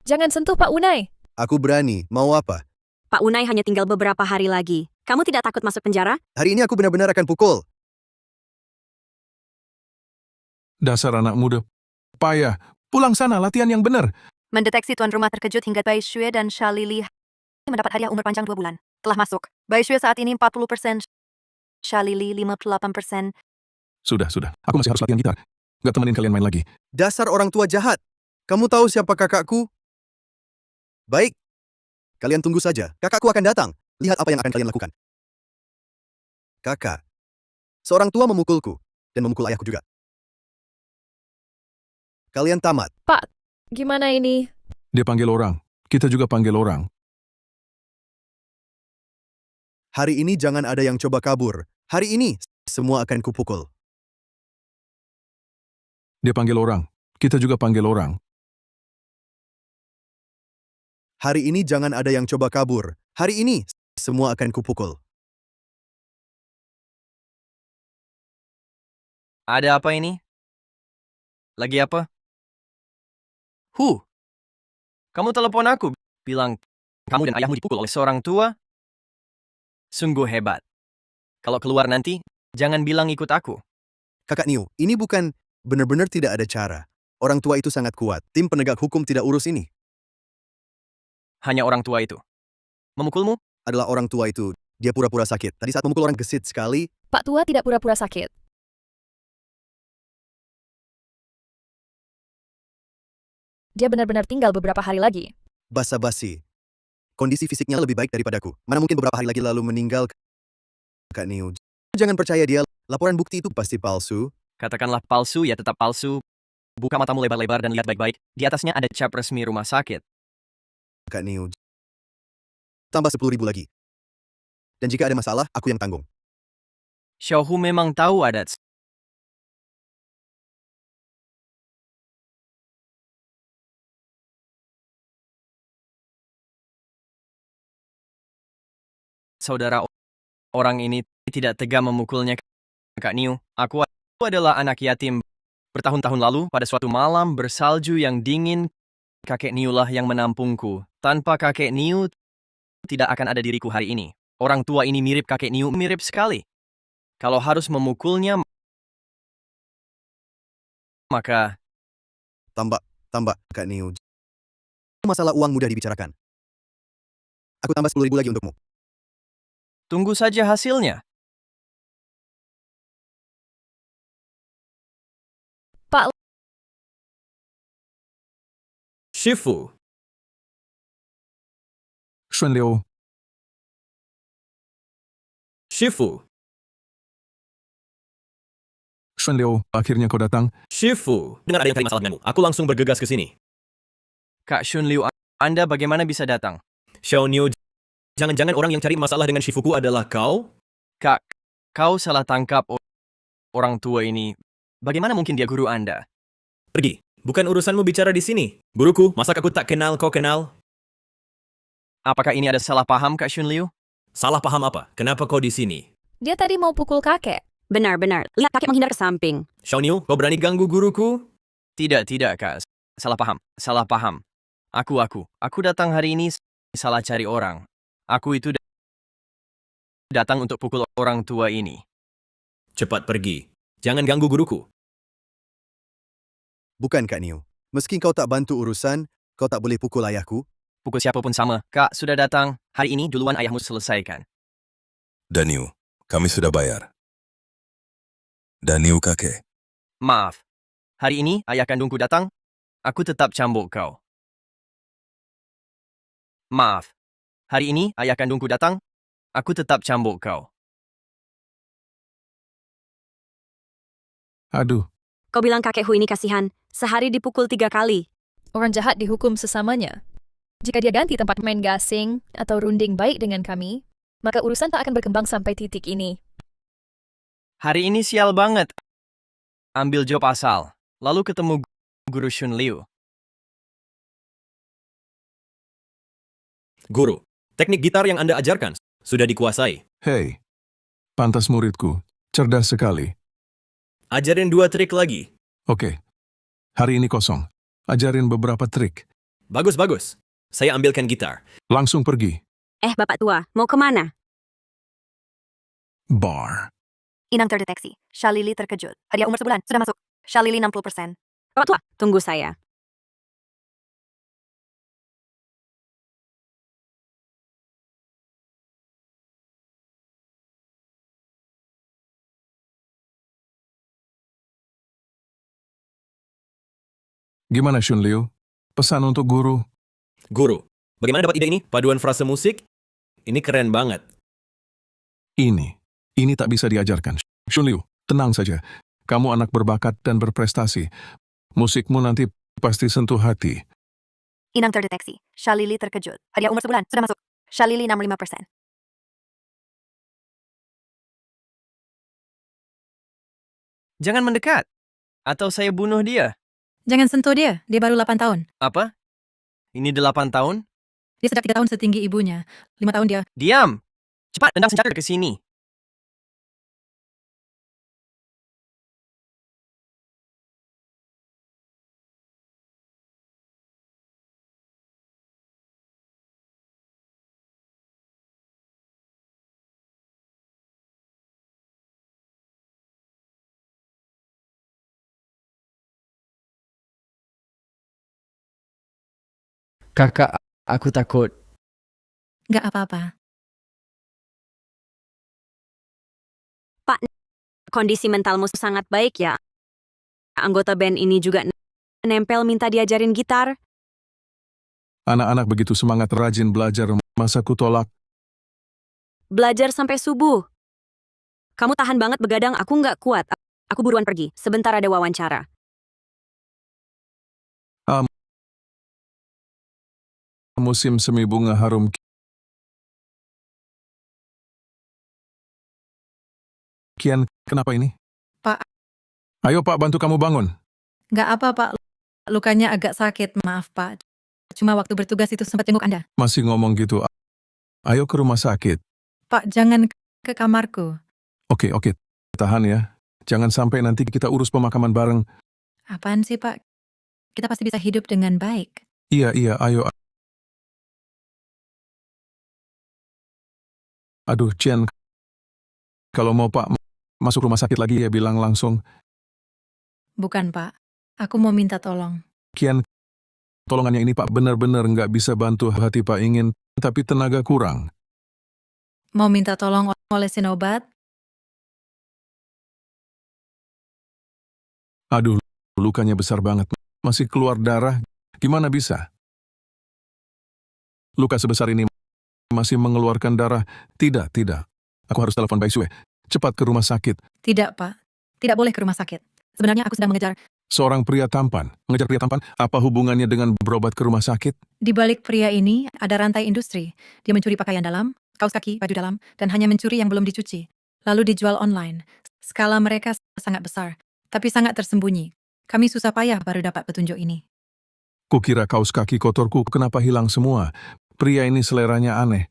Jangan sentuh Pak Unai. aku berani. Mau apa? Pak Unai hanya tinggal beberapa hari lagi. Kamu tidak takut masuk penjara? Hari ini aku benar-benar akan pukul. Dasar anak muda. Payah. Pulang sana, latihan yang benar. Mendeteksi tuan rumah terkejut hingga Bai Shui dan Shalili mendapat hadiah umur panjang 2 bulan. Telah masuk. Bai Shui saat ini 40%, Shalili 58%. Sudah. Aku masih harus latihan gitar. Gak temenin kalian main lagi. Dasar orang tua jahat. Kamu tahu siapa kakakku? Baik. Kalian tunggu saja. Kakakku akan datang. Lihat apa yang akan kalian lakukan. Kakak. Seorang tua memukulku. Dan memukul ayahku juga. Kalian tamat. Pak, gimana ini? Dia panggil orang. Kita juga panggil orang. Hari ini jangan ada yang coba kabur. Hari ini, semua akan kupukul. Dia panggil orang. Kita juga panggil orang. Hari ini jangan ada yang coba kabur. Hari ini, semua akan kupukul. Ada apa ini? Lagi apa? Kamu telepon aku, bilang kamu dan ayahmu dipukul oleh seorang tua? Sungguh hebat. Kalau keluar nanti, jangan bilang ikut aku. Kakak Niu, ini bukan benar-benar tidak ada cara. Orang tua itu sangat kuat. Tim penegak hukum tidak urus ini. Hanya orang tua itu. Memukulmu? Adalah orang tua itu. Dia pura-pura sakit. Tadi saat memukul orang gesit sekali. Pak tua tidak pura-pura sakit. Dia benar-benar tinggal beberapa hari lagi. Basa-basi. Kondisi fisiknya lebih baik daripadaku. Mana mungkin beberapa hari lagi lalu meninggal. Kak Niu, jangan percaya dia. Laporan bukti itu pasti palsu. Katakanlah palsu, ya tetap palsu. Buka matamu lebar-lebar dan lihat baik-baik. Di atasnya ada cap resmi rumah sakit. Kak Niu. Tambah 10.000 lagi. Dan jika ada masalah, aku yang tanggung. Xiaohu memang tahu adat. Saudara orang ini tidak tega memukulnya. Kak Niu, aku adalah anak yatim. Bertahun-tahun lalu, pada suatu malam bersalju yang dingin, kakek Niu lah yang menampungku. Tanpa kakek Niu, tidak akan ada diriku hari ini. Orang tua ini mirip kakek Niu, mirip sekali. Kalau harus memukulnya, maka... Tambah, Kak Niu. Masalah uang mudah dibicarakan. Aku tambah 10.000 lagi untukmu. Tunggu saja hasilnya. Pak Shifu. Xuan Liu. Shifu. Xuan Liu, akhirnya kau datang. Shifu. Dengar ada yang cari masalah denganmu. Aku langsung bergegas ke sini. Kak Xun Liu, Anda bagaimana bisa datang? Xiao Niu, jangan-jangan orang yang cari masalah dengan Shifuku adalah kau? Kak, kau salah tangkap orang tua ini. Bagaimana mungkin dia guru Anda? Pergi. Bukan urusanmu bicara di sini. Guruku, masa aku tak kenal kau kenal? Apakah ini ada salah paham, Kak Xun Liu? Salah paham apa? Kenapa kau di sini? Dia tadi mau pukul kakek. Benar-benar, lihat kakek menghindar ke samping. Xiaoniu, kau berani ganggu guruku? Tidak, Kak. Salah paham. Aku datang hari ini salah cari orang. Aku itu datang untuk pukul orang tua ini. Cepat pergi. Jangan ganggu guruku. Bukan, Kak Niu. Meski kau tak bantu urusan, kau tak boleh pukul ayahku. Pukul siapapun sama. Kak, sudah datang. Hari ini duluan ayahmu selesaikan. Daniu, kami sudah bayar. Daniu kakek. Maaf. Hari ini ayah kandungku datang. Aku tetap cambuk kau. Maaf. Hari ini ayah kandungku datang. Aku tetap cambuk kau. Aduh, Kau bilang kakekku ini kasihan, sehari dipukul 3 kali. Orang jahat dihukum sesamanya. Jika dia ganti tempat main gasing atau runding baik dengan kami, maka urusan tak akan berkembang sampai titik ini. Hari ini sial banget. Ambil job asal. Lalu ketemu Guru Shun Liu. Guru, teknik gitar yang Anda ajarkan sudah dikuasai. hei. Pantas muridku. Cerdas sekali. Ajarin 2 trik lagi. Oke. Hari ini kosong. Ajarin beberapa trik. Bagus. Saya ambilkan gitar. Langsung pergi. Bapak tua, mau kemana? Bar. Inang terdeteksi. Shalili terkejut. Hadiah umur sebulan. Sudah masuk. Shalili 60%. Bapak tua, tunggu saya. Gimana Shun Liu? Pesan untuk guru. Guru, bagaimana dapat ide ini? Paduan frase musik? Ini keren banget. Ini tak bisa diajarkan. Shun Liu, tenang saja. Kamu anak berbakat dan berprestasi. Musikmu nanti pasti sentuh hati. Inang terdeteksi. Shalili terkejut. Hadiah umur sebulan. Sudah masuk. Shalili 65%. Jangan mendekat. Atau saya bunuh dia. Jangan sentuh dia baru 8 tahun. Apa? Ini 8 tahun? Dia sejak 3 tahun setinggi ibunya. 5 tahun dia. Diam! Cepat, tendang senjata ke sini. Kakak, aku takut. Nggak apa-apa. Kondisi mentalmu sangat baik ya. Anggota band ini juga nempel minta diajarin gitar. Anak-anak begitu semangat rajin belajar, masa ku tolak. Belajar sampai subuh. Kamu tahan banget begadang, aku nggak kuat. Aku buruan pergi, sebentar ada wawancara. Musim semi bunga harum. Kian, kenapa ini? Pak. Ayo Pak, bantu kamu bangun. Nggak apa, Pak. Lukanya agak sakit, maaf, Pak. Cuma waktu bertugas itu sempat jenguk Anda. Masih ngomong gitu. Ayo ke rumah sakit. Pak, jangan ke kamarku. Oke. Tahan ya. Jangan sampai nanti kita urus pemakaman bareng. Apaan sih, Pak? Kita pasti bisa hidup dengan baik. Iya, ayo. Aduh, Cian. Kalau mau Pak masuk rumah sakit lagi ya bilang langsung. Bukan, Pak. Aku mau minta tolong. Kian, tolongannya ini Pak benar-benar nggak bisa bantu hati Pak ingin, tapi tenaga kurang. Mau minta tolong olesin obat? Aduh, lukanya besar banget. Masih keluar darah. Gimana bisa? Luka sebesar ini masih mengeluarkan darah. Tidak. Aku harus telepon Baisue. Cepat ke rumah sakit. Tidak, Pak. Tidak boleh ke rumah sakit. Sebenarnya aku sedang mengejar. Seorang pria tampan. Mengejar pria tampan? Apa hubungannya dengan berobat ke rumah sakit? Di balik pria ini ada rantai industri. Dia mencuri pakaian dalam, kaos kaki, baju dalam, dan hanya mencuri yang belum dicuci. Lalu dijual online. Skala mereka sangat besar, tapi sangat tersembunyi. Kami susah payah baru dapat petunjuk ini. Kukira kaos kaki kotorku kenapa hilang semua. Pria ini seleranya aneh.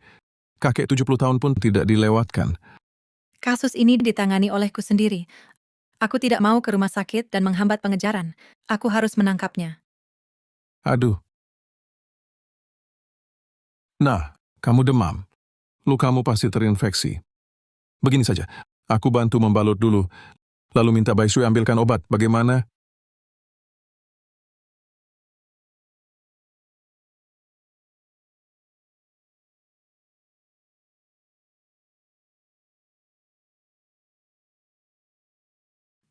Kakek 70 tahun pun tidak dilewatkan. Kasus ini ditangani olehku sendiri. Aku tidak mau ke rumah sakit dan menghambat pengejaran. Aku harus menangkapnya. Aduh. Nah, kamu demam. Lukamu pasti terinfeksi. Begini saja, aku bantu membalut dulu, lalu minta Baisui ambilkan obat. Bagaimana?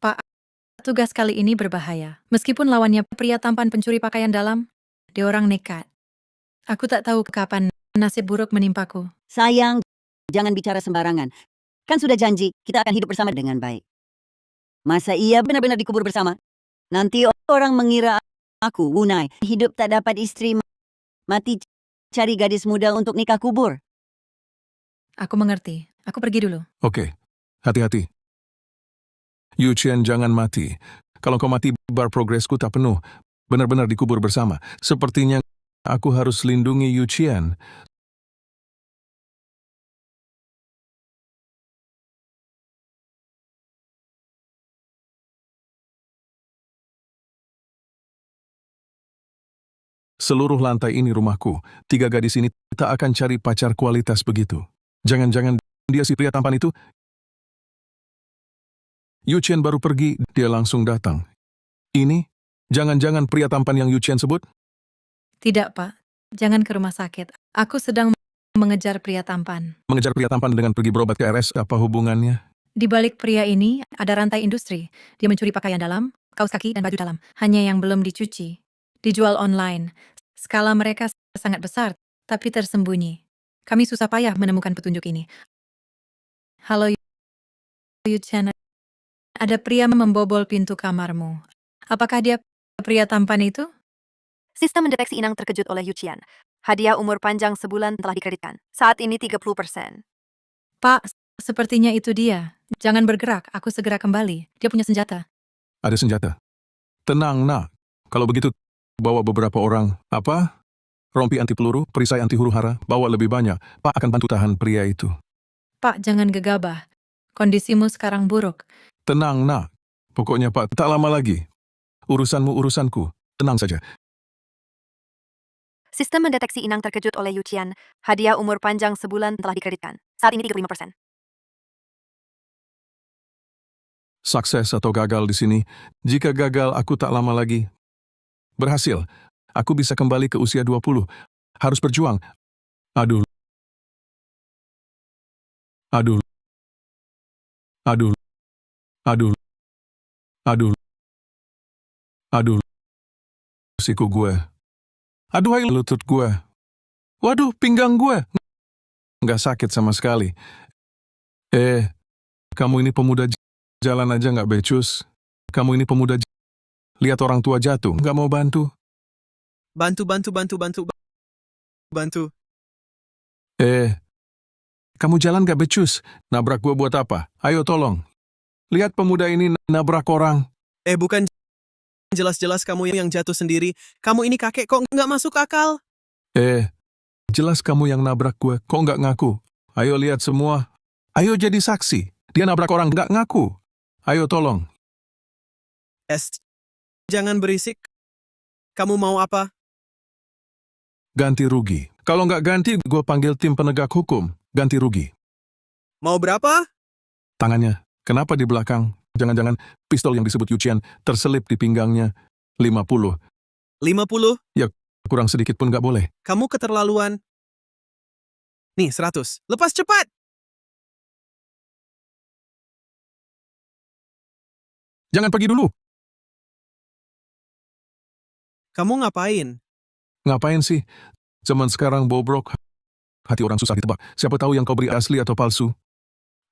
Pak, tugas kali ini berbahaya. Meskipun lawannya pria tampan pencuri pakaian dalam, dia orang nekat. Aku tak tahu kapan nasib buruk menimpaku. Sayang, jangan bicara sembarangan. Kan sudah janji, kita akan hidup bersama dengan baik. Masa iya benar-benar dikubur bersama? Nanti orang mengira aku, Wunai, hidup tak dapat istri, mati cari gadis muda untuk nikah kubur. Aku mengerti. Aku pergi dulu. Oke, hati-hati. Yu Chen, jangan mati. Kalau kau mati, bar progresku tak penuh. Benar-benar dikubur bersama. Sepertinya aku harus lindungi Yu Chen. Seluruh lantai ini rumahku. 3 gadis ini tak akan cari pacar kualitas begitu. Jangan-jangan dia si pria tampan itu? Yu Chen baru pergi, dia langsung datang. Ini? Jangan-jangan pria tampan yang Yu Chen sebut? Tidak, Pak. Jangan ke rumah sakit. Aku sedang mengejar pria tampan. Mengejar pria tampan dengan pergi berobat ke RS, apa hubungannya? Di balik pria ini ada rantai industri. Dia mencuri pakaian dalam, kaos kaki, dan baju dalam. Hanya yang belum dicuci. Dijual online. Skala mereka sangat besar, tapi tersembunyi. Kami susah payah menemukan petunjuk ini. Halo, Yu Chen. Ada pria membobol pintu kamarmu. Apakah dia pria tampan itu? Sistem mendeteksi inang terkejut oleh Yuchian. Hadiah umur panjang sebulan telah dikreditkan. Saat ini 30%. Pak, sepertinya itu dia. Jangan bergerak, aku segera kembali. Dia punya senjata. Ada senjata. Tenang, nak. Kalau begitu, bawa beberapa orang. Apa? Rompi anti peluru, perisai anti huru hara, bawa lebih banyak. Pak akan bantu tahan pria itu. Pak, jangan gegabah. Kondisimu sekarang buruk. Tenang, nak. Pokoknya, Pak, tak lama lagi. Urusanmu urusanku. Tenang saja. Sistem mendeteksi inang terkejut oleh Yuchian. Hadiah umur panjang sebulan telah dikreditkan. Saat ini 35%. Sukses atau gagal di sini. Jika gagal, aku tak lama lagi. Berhasil. Aku bisa kembali ke usia 20. Harus berjuang. Aduh. Aduh. Aduh. Aduh. Aduh. Aduh. Siku gue. Aduh, lutut gue. Waduh, pinggang gue. Nggak sakit sama sekali. Kamu ini pemuda jalan aja nggak becus. Kamu ini pemuda lihat orang tua jatuh, nggak mau bantu. Bantu. Kamu jalan nggak becus. Nabrak gue buat apa? Ayo tolong. Lihat pemuda ini nabrak orang. Bukan. Jelas-jelas kamu yang jatuh sendiri. Kamu ini kakek kok nggak masuk akal? Jelas kamu yang nabrak gue. Kok nggak ngaku? Ayo lihat semua. Ayo jadi saksi. Dia nabrak orang nggak ngaku. Ayo tolong. Jangan berisik. Kamu mau apa? Ganti rugi. Kalau nggak ganti, gue panggil tim penegak hukum. Ganti rugi. Mau berapa? Tangannya. Kenapa di belakang? Jangan-jangan pistol yang disebut Yuchian terselip di pinggangnya. 50. 50? Ya, kurang sedikit pun nggak boleh. Kamu keterlaluan. Nih, 100. Lepas cepat! Jangan pergi dulu. Kamu ngapain? Ngapain sih? Zaman sekarang bobrok. Hati orang susah ditebak. Siapa tahu yang kau beri asli atau palsu?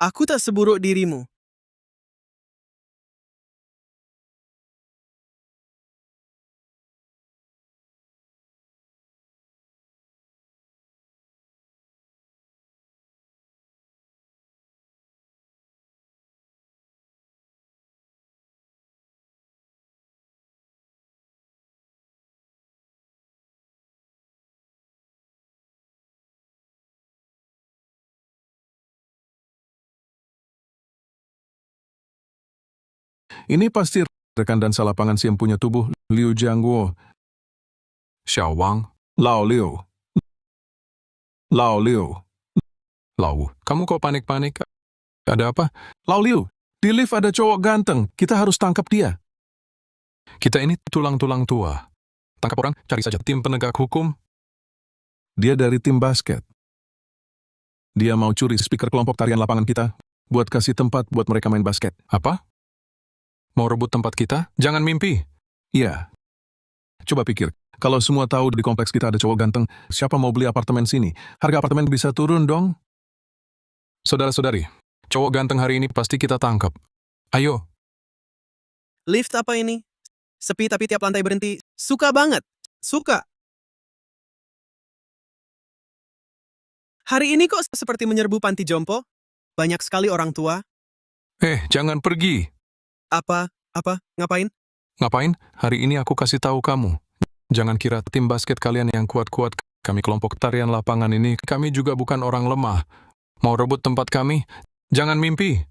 Aku tak seburuk dirimu. Ini pasti rekan dan lapangan si empunya tubuh Liu Jiangguo. Xiao Wang, Lao Liu. Lao Liu. Lau, kamu kok panik-panik? Ada apa? Lao Liu, di lift ada cowok ganteng. Kita harus tangkap dia. Kita ini tulang-tulang tua. Tangkap orang, cari saja tim penegak hukum. Dia dari tim basket. Dia mau curi speaker kelompok tarian lapangan kita, buat kasih tempat buat mereka main basket. Apa? Mau rebut tempat kita? Jangan mimpi. Iya. Coba pikir, kalau semua tahu di kompleks kita ada cowok ganteng, siapa mau beli apartemen sini? Harga apartemen bisa turun dong. Saudara-saudari, cowok ganteng hari ini pasti kita tangkap. Ayo. Lift apa ini? Sepi tapi tiap lantai berhenti. Suka banget. Suka. Hari ini kok seperti menyerbu panti jompo? Banyak sekali orang tua. Jangan pergi. Apa? Ngapain? Ngapain? Hari ini aku kasih tahu kamu. Jangan kira tim basket kalian yang kuat-kuat. Kami kelompok tarian lapangan ini, kami juga bukan orang lemah. Mau rebut tempat kami? Jangan mimpi.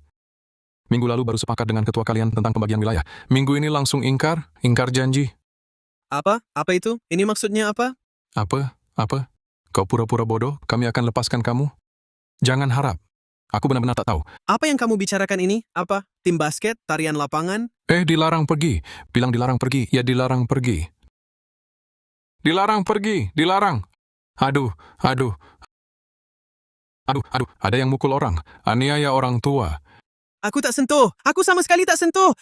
Minggu lalu baru sepakat dengan ketua kalian tentang pembagian wilayah. Minggu ini langsung ingkar janji. Apa? Apa itu? Ini maksudnya apa? Apa? Kau pura-pura bodoh, kami akan lepaskan kamu. Jangan harap. Aku benar-benar tak tahu. Apa yang kamu bicarakan ini? Apa? Tim basket? Tarian lapangan? Dilarang pergi. Bilang dilarang pergi. Ya dilarang pergi. Dilarang pergi. Dilarang. Aduh. Ada yang mukul orang. Aniaya orang tua. Aku tak sentuh. Aku sama sekali tak sentuh.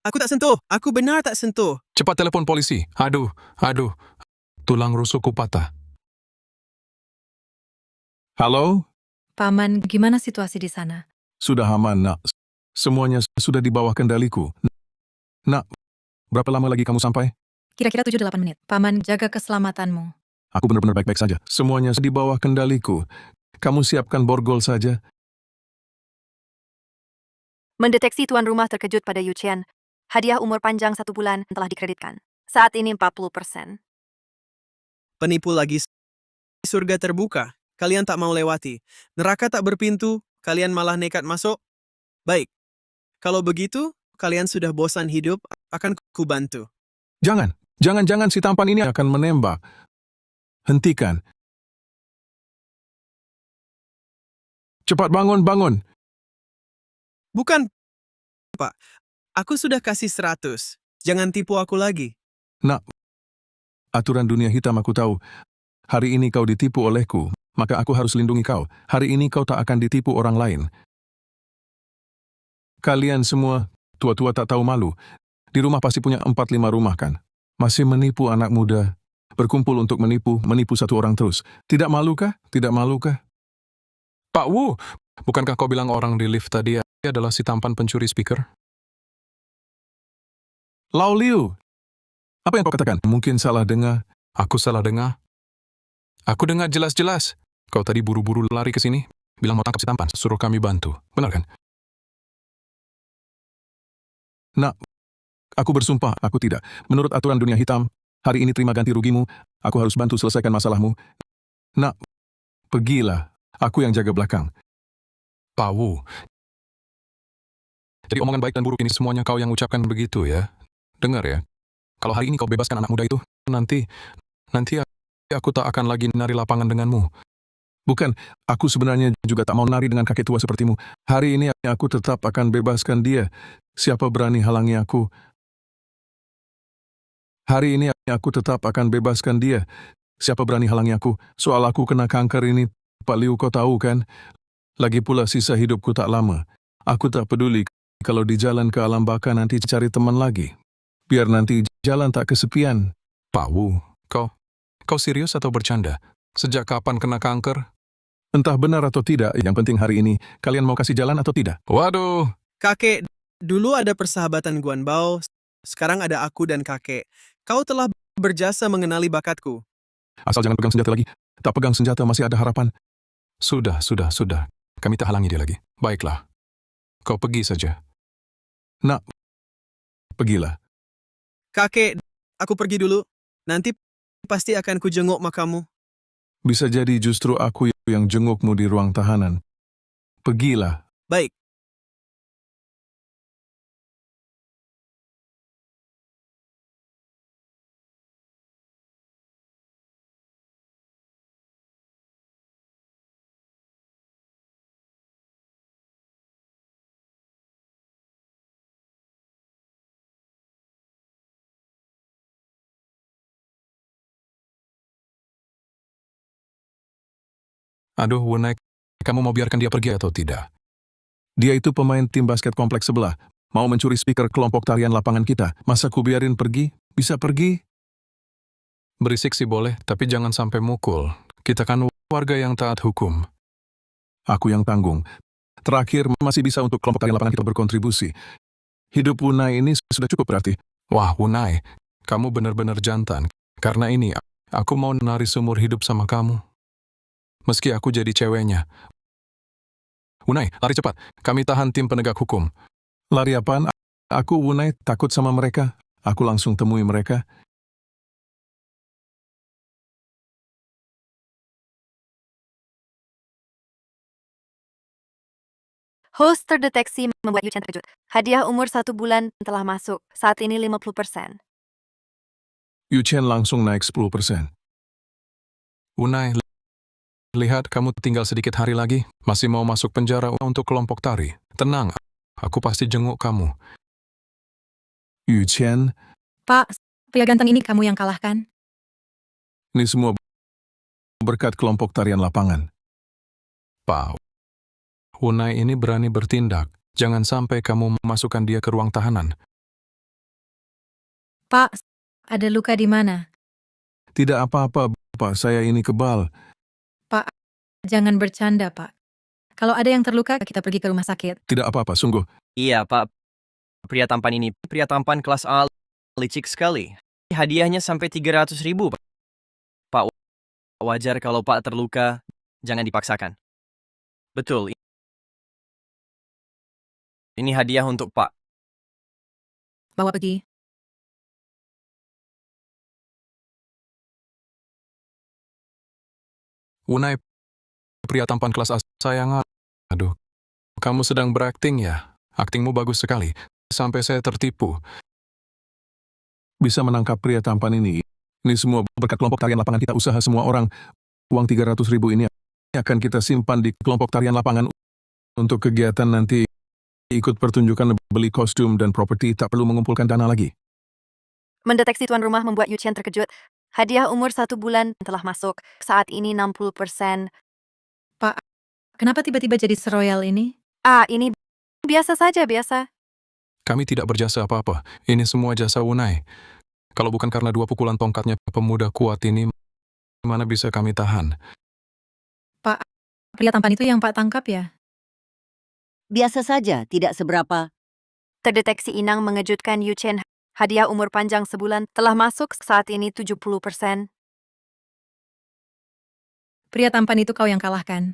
Aku tak sentuh. Aku benar tak sentuh. Cepat telepon polisi. Aduh. Tulang rusukku patah. Halo? Paman, gimana situasi di sana? Sudah aman, nak. Semuanya sudah di bawah kendaliku. Nak, berapa lama lagi kamu sampai? Kira-kira 7-8 menit. Paman, jaga keselamatanmu. Aku benar-benar baik-baik saja. Semuanya di bawah kendaliku. Kamu siapkan borgol saja. Mendeteksi tuan rumah terkejut pada Yu Chen. Hadiah umur panjang 1 bulan telah dikreditkan. Saat ini 40%. Penipu lagi. Surga terbuka. Kalian tak mau lewati. Neraka tak berpintu. Kalian malah nekat masuk. Baik. Kalau begitu, kalian sudah bosan hidup, akan kubantu. Jangan si tampan ini akan menembak. Hentikan. Cepat bangun. Bukan, Pak. Aku sudah kasih 100. Jangan tipu aku lagi. Nak, aturan dunia hitam aku tahu. Hari ini kau ditipu olehku, maka aku harus lindungi kau. Hari ini kau tak akan ditipu orang lain. Kalian semua, tua-tua tak tahu malu. Di rumah pasti punya 4-5 rumah kan? Masih menipu anak muda. Berkumpul untuk menipu satu orang terus. Tidak malukah? Pak Wu, bukankah kau bilang orang di lift tadi adalah si tampan pencuri speaker? Lao Liu, apa yang kau katakan? Mungkin salah dengar. Aku salah dengar? Aku dengar jelas-jelas. Kau tadi buru-buru lari ke sini, bilang mau tangkap si tampan, suruh kami bantu. Benar kan? Nak, aku bersumpah, aku tidak. Menurut aturan dunia hitam, hari ini terima ganti rugimu, aku harus bantu selesaikan masalahmu. Nak, pergilah, aku yang jaga belakang. Pak Wu. Jadi omongan baik dan buruk ini semuanya kau yang ucapkan begitu ya? Dengar ya, kalau hari ini kau bebaskan anak muda itu, nanti aku tak akan lagi nari lapangan denganmu. Bukan, aku sebenarnya juga tak mau nari dengan kakek tua sepertimu. Hari ini aku tetap akan bebaskan dia. Siapa berani halangi aku? Hari ini aku tetap akan bebaskan dia. Siapa berani halangi aku? Soal aku kena kanker ini, Pak Liu kau tahu kan? Lagi pula sisa hidupku tak lama. Aku tak peduli kalau di jalan ke alam baka nanti cari teman lagi. Biar nanti jalan tak kesepian. Pak Wu, kau serius atau bercanda? Sejak kapan kena kanker? Entah benar atau tidak, yang penting hari ini, kalian mau kasih jalan atau tidak? Waduh! Kakek, dulu ada persahabatan Guanbao, sekarang ada aku dan kakek. Kau telah berjasa mengenali bakatku. Asal jangan pegang senjata lagi. Tak pegang senjata masih ada harapan. Sudah. Kami tak halangi dia lagi. Baiklah. Kau pergi saja. Nak, pergilah. Kakek, aku pergi dulu. Nanti pasti akan kujenguk makamu. Bisa jadi justru aku yang jengukmu di ruang tahanan. Pergilah. Baik. Aduh, Wunai, kamu mau biarkan dia pergi atau tidak? Dia itu pemain tim basket kompleks sebelah. Mau mencuri speaker kelompok tarian lapangan kita. Masa ku biarin pergi? Bisa pergi? Berisik sih boleh, tapi jangan sampai mukul. Kita kan warga yang taat hukum. Aku yang tanggung. Terakhir, masih bisa untuk kelompok tarian lapangan kita berkontribusi. Hidup Wunai ini sudah cukup berarti. Wah, Wunai, kamu benar-benar jantan. Karena ini, aku mau nari seumur hidup sama kamu. Meski aku jadi ceweknya. Wunai, lari cepat. Kami tahan tim penegak hukum. Lari apaan? Aku, Wunai, takut sama mereka. Aku langsung temui mereka. Host terdeteksi membuat Yuchen terkejut. Hadiah umur 1 bulan telah masuk. Saat ini 50%. Yuchen langsung naik 10%. Wunai, lihat kamu tinggal sedikit hari lagi. Masih mau masuk penjara untuk kelompok tari. Tenang, aku pasti jenguk kamu. Yuchen, Pak, pria ganteng ini kamu yang kalahkan. ini semua berkat kelompok tarian lapangan. Pak, Wunai ini berani bertindak. Jangan sampai kamu memasukkan dia ke ruang tahanan. Pak, ada luka di mana? Tidak apa-apa, Pak. Saya ini kebal. Pak, jangan bercanda, Pak. Kalau ada yang terluka, kita pergi ke rumah sakit. Tidak apa-apa, sungguh. Iya, Pak. Pria tampan ini, pria tampan kelas A, licik sekali. Hadiahnya sampai 300.000, Pak. Pak, wajar kalau Pak terluka, jangan dipaksakan. Betul. Ini hadiah untuk Pak. Bawa pergi. Wunai, pria tampan kelas A, sayang. Aduh, kamu sedang berakting ya? Aktingmu bagus sekali. Sampai saya tertipu. Bisa menangkap pria tampan ini. Ini semua berkat kelompok tarian lapangan kita, usaha semua orang. Uang 300.000 ini akan kita simpan di kelompok tarian lapangan untuk kegiatan nanti. Ikut pertunjukan, beli kostum dan properti, tak perlu mengumpulkan dana lagi. Mendeteksi tuan rumah membuat Yuchen terkejut. Hadiah umur 1 bulan telah masuk. Saat ini 60%. Pak, kenapa tiba-tiba jadi seroyal ini? Ini biasa saja, biasa. Kami tidak berjasa apa-apa. Ini semua jasa Wunai. Kalau bukan karena 2 pukulan tongkatnya pemuda kuat ini, mana bisa kami tahan? Pak, pria tampan itu yang Pak tangkap ya? Biasa saja, tidak seberapa. Terdeteksi inang mengejutkan Yuchen. Hadiah umur panjang sebulan telah masuk. Saat ini 70%. Pria tampan itu kau yang kalahkan.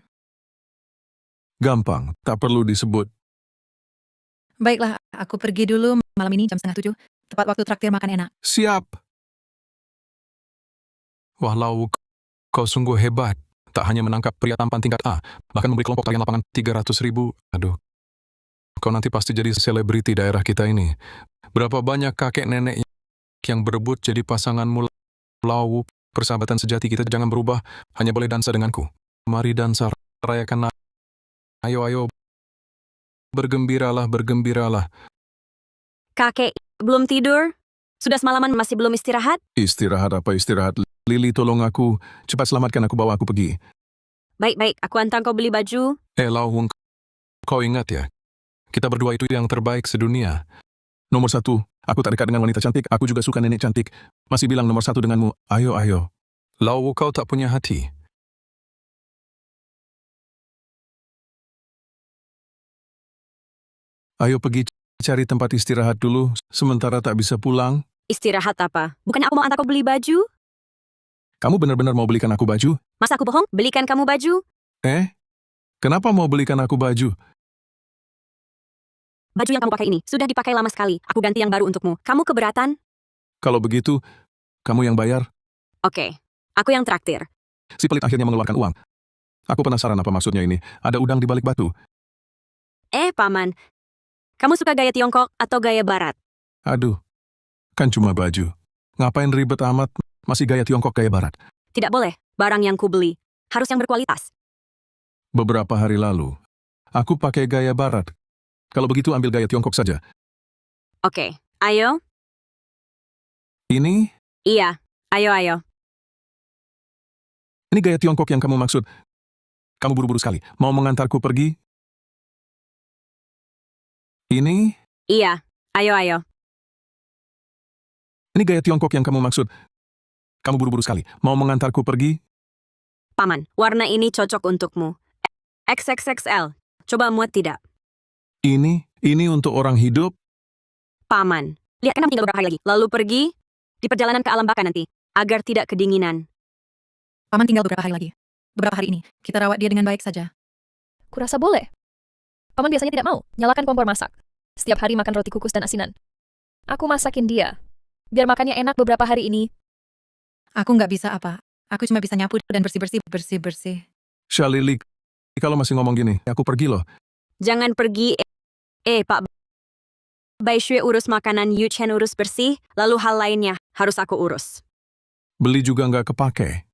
Gampang, tak perlu disebut. Baiklah, aku pergi dulu malam ini jam 6:30. Tepat waktu traktir makan enak. Siap. Wah, Lau, kau sungguh hebat. Tak hanya menangkap pria tampan tingkat A, bahkan memberi kelompok tarian lapangan 300.000. Aduh. Kau nanti pasti jadi selebriti daerah kita ini. Berapa banyak kakek nenek yang berebut jadi pasanganmu, Lau. Persahabatan sejati kita jangan berubah, hanya boleh dansa denganku. Mari dansa, rayakan. Ayo. Bergembiralah, bergembiralah. Kakek, belum tidur? Sudah semalaman masih belum istirahat? Istirahat apa istirahat? Lili, tolong aku. Cepat selamatkan aku, bawa aku pergi. Baik, aku antar kau beli baju. Lau, kau ingat ya? Kita berdua itu yang terbaik sedunia. Nomor 1, aku tak dekat dengan wanita cantik, aku juga suka nenek cantik. Masih bilang nomor 1 denganmu, ayo. Lau, kau tak punya hati. Ayo pergi cari tempat istirahat dulu, sementara tak bisa pulang. Istirahat apa? Bukannya aku mau antar kau beli baju? Kamu benar-benar mau belikan aku baju? Masa aku bohong? Belikan kamu baju? Kenapa mau belikan aku baju? Baju yang kamu pakai ini sudah dipakai lama sekali. Aku ganti yang baru untukmu. Kamu keberatan? Kalau begitu, kamu yang bayar? Oke, aku yang traktir. Si pelit akhirnya mengeluarkan uang. Aku penasaran apa maksudnya ini. Ada udang di balik batu. Paman. Kamu suka gaya Tiongkok atau gaya Barat? Aduh, kan cuma baju. Ngapain ribet amat, masih gaya Tiongkok gaya Barat. Tidak boleh. Barang yang kubeli harus yang berkualitas. Beberapa hari lalu, aku pakai gaya Barat. Kalau begitu ambil gaya Tiongkok saja. Oke, ayo. Ini? Iya, ayo. Ini gaya Tiongkok yang kamu maksud. Kamu buru-buru sekali. Mau mengantarku pergi? Ini Iya, ayo. gaya Tiongkok yang kamu maksud. Kamu buru-buru sekali. Mau mengantarku pergi? Paman, warna ini cocok untukmu. XXXL. Coba muat tidak? Ini untuk orang hidup? Paman, lihat kan tinggal beberapa hari lagi. Lalu pergi di perjalanan ke alam baka nanti, agar tidak kedinginan. Paman tinggal beberapa hari lagi. Beberapa hari ini, kita rawat dia dengan baik saja. Kurasa boleh. Paman biasanya tidak mau. Nyalakan kompor masak. Setiap hari makan roti kukus dan asinan. Aku masakin dia. Biar makannya enak beberapa hari ini. Aku nggak bisa apa. Aku cuma bisa nyapu dan bersih-bersih. Shalili, kalau masih ngomong gini, aku pergi loh. Jangan pergi. Pak Bai Shui urus makanan, Yu Chen urus bersih, lalu hal lainnya harus aku urus. Beli juga nggak kepake.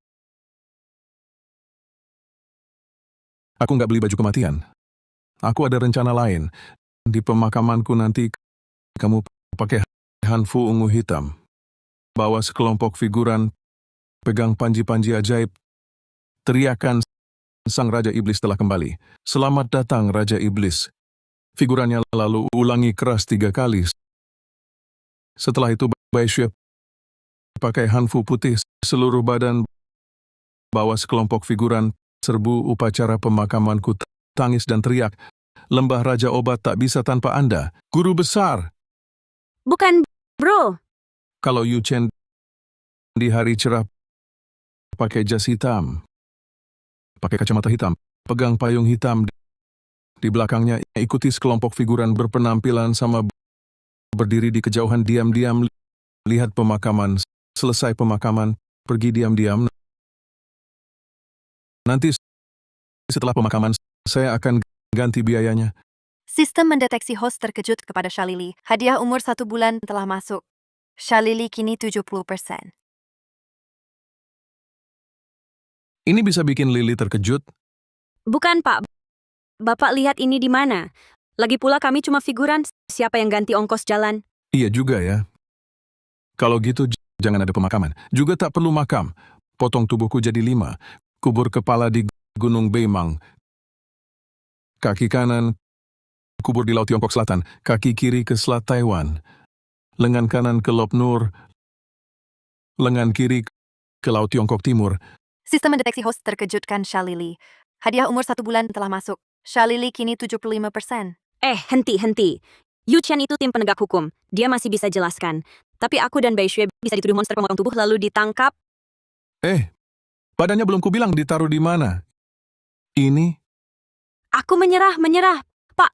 Aku nggak beli baju kematian. Aku ada rencana lain. Di pemakamanku nanti, kamu pakai hanfu ungu hitam. Bawa sekelompok figuran, pegang panji-panji ajaib. Teriakan sang Raja Iblis telah kembali. Selamat datang Raja Iblis. Figurannya lalu ulangi keras 3 kali. Setelah itu Bai Shui pakai hanfu putih seluruh badan. Bawa sekelompok figuran, serbu upacara pemakamanku, tangis dan teriak. Lembah Raja Obat tak bisa tanpa Anda. Guru besar. Bukan, bro. Kalau Yu Chen di hari cerah pakai jas hitam, pakai kacamata hitam, pegang payung hitam, di belakangnya ikuti sekelompok figuran berpenampilan sama berdiri di kejauhan diam-diam, lihat pemakaman, selesai pemakaman, pergi diam-diam. Nanti setelah pemakaman, saya akan ganti biayanya. Sistem mendeteksi host terkejut kepada Shalili. Hadiah umur 1 bulan telah masuk. Shalili kini 70%. Ini bisa bikin Lily terkejut? Bukan, Pak. Bapak lihat ini di mana? Lagi pula kami cuma figuran, siapa yang ganti ongkos jalan? Iya juga ya. Kalau gitu jangan ada pemakaman. Juga tak perlu makam. Potong tubuhku jadi 5. Kubur kepala di Gunung Beimang. Kaki kanan, kubur di Laut Tiongkok Selatan. Kaki kiri ke Selat Taiwan. Lengan kanan ke Lop Nur. Lengan kiri ke Laut Tiongkok Timur. Sistem mendeteksi host terkejutkan Shalili. Hadiah umur 1 bulan telah masuk. Shalili kini 75%. Henti. Yu Chen itu tim penegak hukum. Dia masih bisa jelaskan. Tapi aku dan Bai Shui bisa dituduh monster pemotong tubuh lalu ditangkap. Badannya belum kubilang ditaruh di mana. Ini? Aku menyerah. Pak,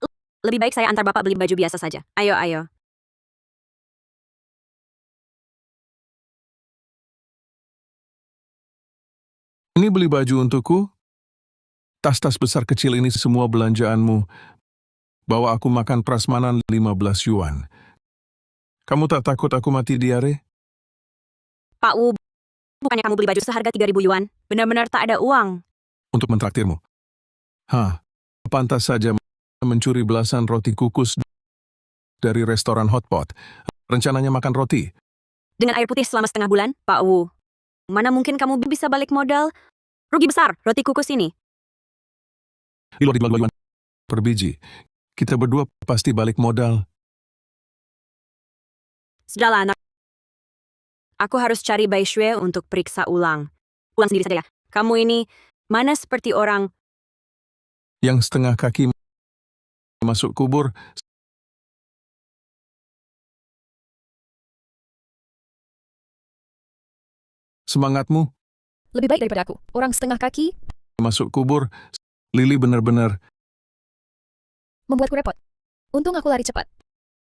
lebih baik saya antar Bapak beli baju biasa saja. Ayo. Ini beli baju untukku? Tas-tas besar kecil ini semua belanjaanmu. Bawa aku makan prasmanan 15 yuan. Kamu tak takut aku mati diare? Pak Wu, bukannya kamu beli baju seharga 3.000 yuan? Benar-benar tak ada uang. Untuk mentraktirmu. Pantas saja mencuri belasan roti kukus dari restoran hotpot. Rencananya makan roti. Dengan air putih selama setengah bulan, Pak Wu. Mana mungkin kamu bisa balik modal? Rugi besar roti kukus ini. Di luar dijual 2 yuan per biji. Kita berdua pasti balik modal. Sudahlah, anak. Aku harus cari Bai Shui untuk periksa ulang. Ulang sendiri saja ya. Kamu ini, mana seperti orang Yang setengah kaki masuk kubur. Semangatmu Lebih baik daripada aku. Orang setengah kaki masuk kubur. Lily benar-benar. membuatku repot. Untung aku lari cepat.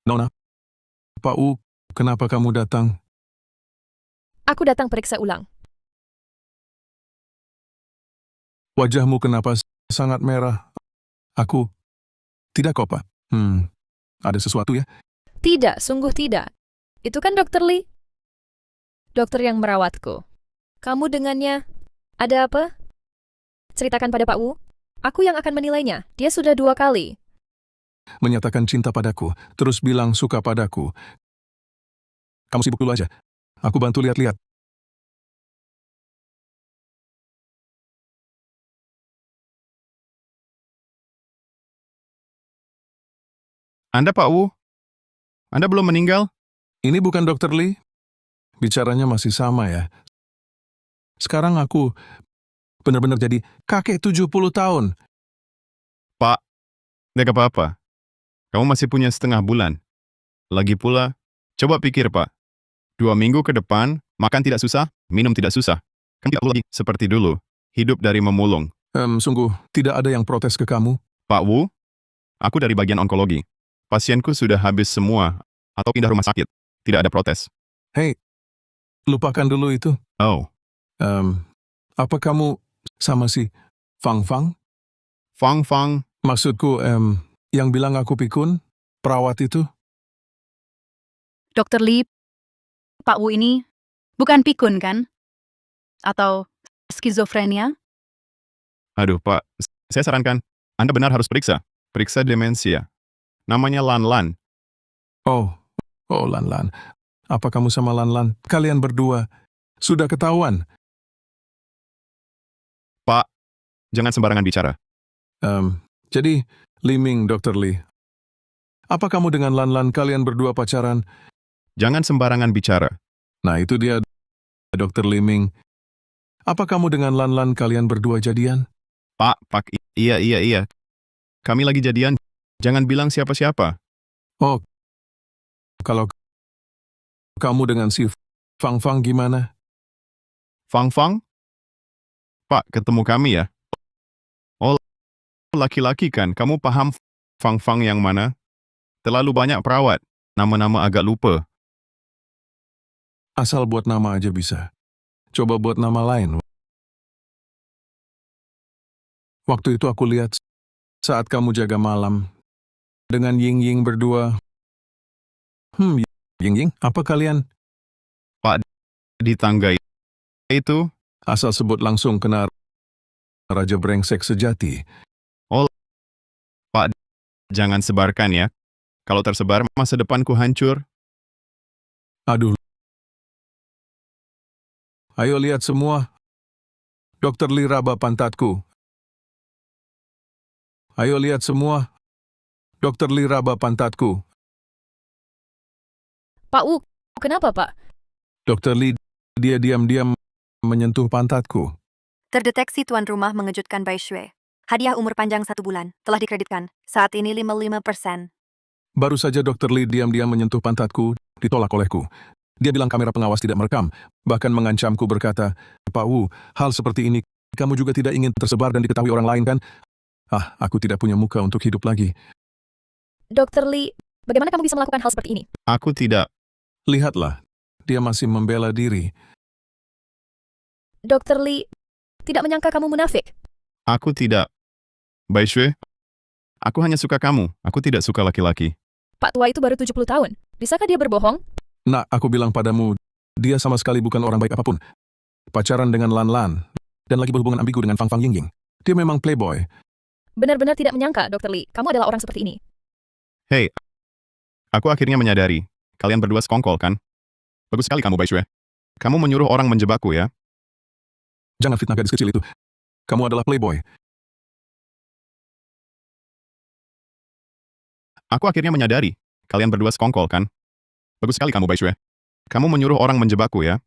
Nona. Pak U, kenapa kamu datang? Aku datang periksa ulang. Wajahmu kenapa sangat merah? Aku. Tidak kok, Pak. Ada sesuatu ya? Tidak, sungguh tidak. Itu kan Dokter Lee. Dokter yang merawatku. Kamu dengannya, ada apa? Ceritakan pada Pak Wu. Aku yang akan menilainya. Dia sudah 2 kali. Menyatakan cinta padaku, terus bilang suka padaku. Kamu sibuk dulu aja. Aku bantu lihat-lihat. Anda Pak Wu? Anda belum meninggal? Ini bukan Dr. Lee? Bicaranya masih sama ya. Sekarang aku benar-benar jadi kakek 70 tahun. Pak, tidak apa-apa. Kamu masih punya setengah bulan. Lagi pula, coba pikir Pak. 2 minggu ke depan, makan tidak susah, minum tidak susah. Kan tidak lagi seperti dulu, hidup dari memulung. Sungguh, tidak ada yang protes ke kamu? Pak Wu, aku dari bagian onkologi. Pasienku sudah habis semua, atau pindah rumah sakit. Tidak ada protes. Hei, lupakan dulu itu. Oh. Apa kamu sama si Fang Fang? Fang Fang? Maksudku, yang bilang aku pikun, perawat itu? Dr. Lee, Pak Wu ini bukan pikun kan? Atau skizofrenia? Aduh Pak, saya sarankan, Anda benar harus periksa. Periksa demensia. Namanya Lan Lan. Oh, Lan Lan. Apa kamu sama Lan Lan? Kalian berdua sudah ketahuan? Pak, jangan sembarangan bicara. Jadi, Li Ming, Dr. Lee. Apa kamu dengan Lan Lan kalian berdua pacaran? Jangan sembarangan bicara. Nah, itu dia, Dr. Li Ming. Apa kamu dengan Lan Lan kalian berdua jadian? Pak, iya. Kami lagi jadian. Jangan bilang siapa-siapa. Oh, kalau kamu dengan si Fang Fang gimana? Fang Fang? Pak, ketemu kami ya. Oh, laki-laki kan, kamu paham Fang Fang yang mana? Terlalu banyak perawat, nama-nama agak lupa. Asal buat nama aja bisa. Coba buat nama lain. Waktu itu aku lihat saat kamu jaga malam dengan Ying Ying berdua. Ying Ying, apa kalian? Pak, di tangga itu? Asal sebut langsung kena Raja Brengsek sejati. Oh, Pak, jangan sebarkan ya. Kalau tersebar, masa depanku hancur. Aduh. Ayo lihat semua. Dr. Lee raba pantatku. Ayo lihat semua. Dr. Lee raba pantatku. Pak Wu, kenapa Pak? Dr. Lee, dia diam-diam menyentuh pantatku. Terdeteksi tuan rumah mengejutkan Bai Shui. Hadiah umur panjang 1 bulan, telah dikreditkan. Saat ini 55%. Baru saja Dr. Lee diam-diam menyentuh pantatku, ditolak olehku. Dia bilang kamera pengawas tidak merekam, bahkan mengancamku berkata, Pak Wu, hal seperti ini, kamu juga tidak ingin tersebar dan diketahui orang lain kan? Aku tidak punya muka untuk hidup lagi. Dr. Lee, bagaimana kamu bisa melakukan hal seperti ini? Aku tidak. Lihatlah, dia masih membela diri. Dr. Lee, tidak menyangka kamu munafik. Aku tidak. Bai Shui, aku hanya suka kamu. Aku tidak suka laki-laki. Pak tua itu baru 70 tahun. Bisakah dia berbohong? Nak, aku bilang padamu, dia sama sekali bukan orang baik apapun. Pacaran dengan Lan Lan, dan lagi berhubungan ambigu dengan Fang Fang Ying Ying. Dia memang playboy. Benar-benar tidak menyangka, Dr. Lee. Kamu adalah orang seperti ini. Hei, aku akhirnya menyadari. Kalian berdua sekongkol kan? Bagus sekali kamu, Bai Shui. Kamu menyuruh orang menjebakku ya? Jangan fitnah gadis kecil itu. Kamu adalah playboy. Aku akhirnya menyadari. Kalian berdua sekongkol kan? Bagus sekali kamu, Bai Shui. Kamu menyuruh orang menjebakku ya?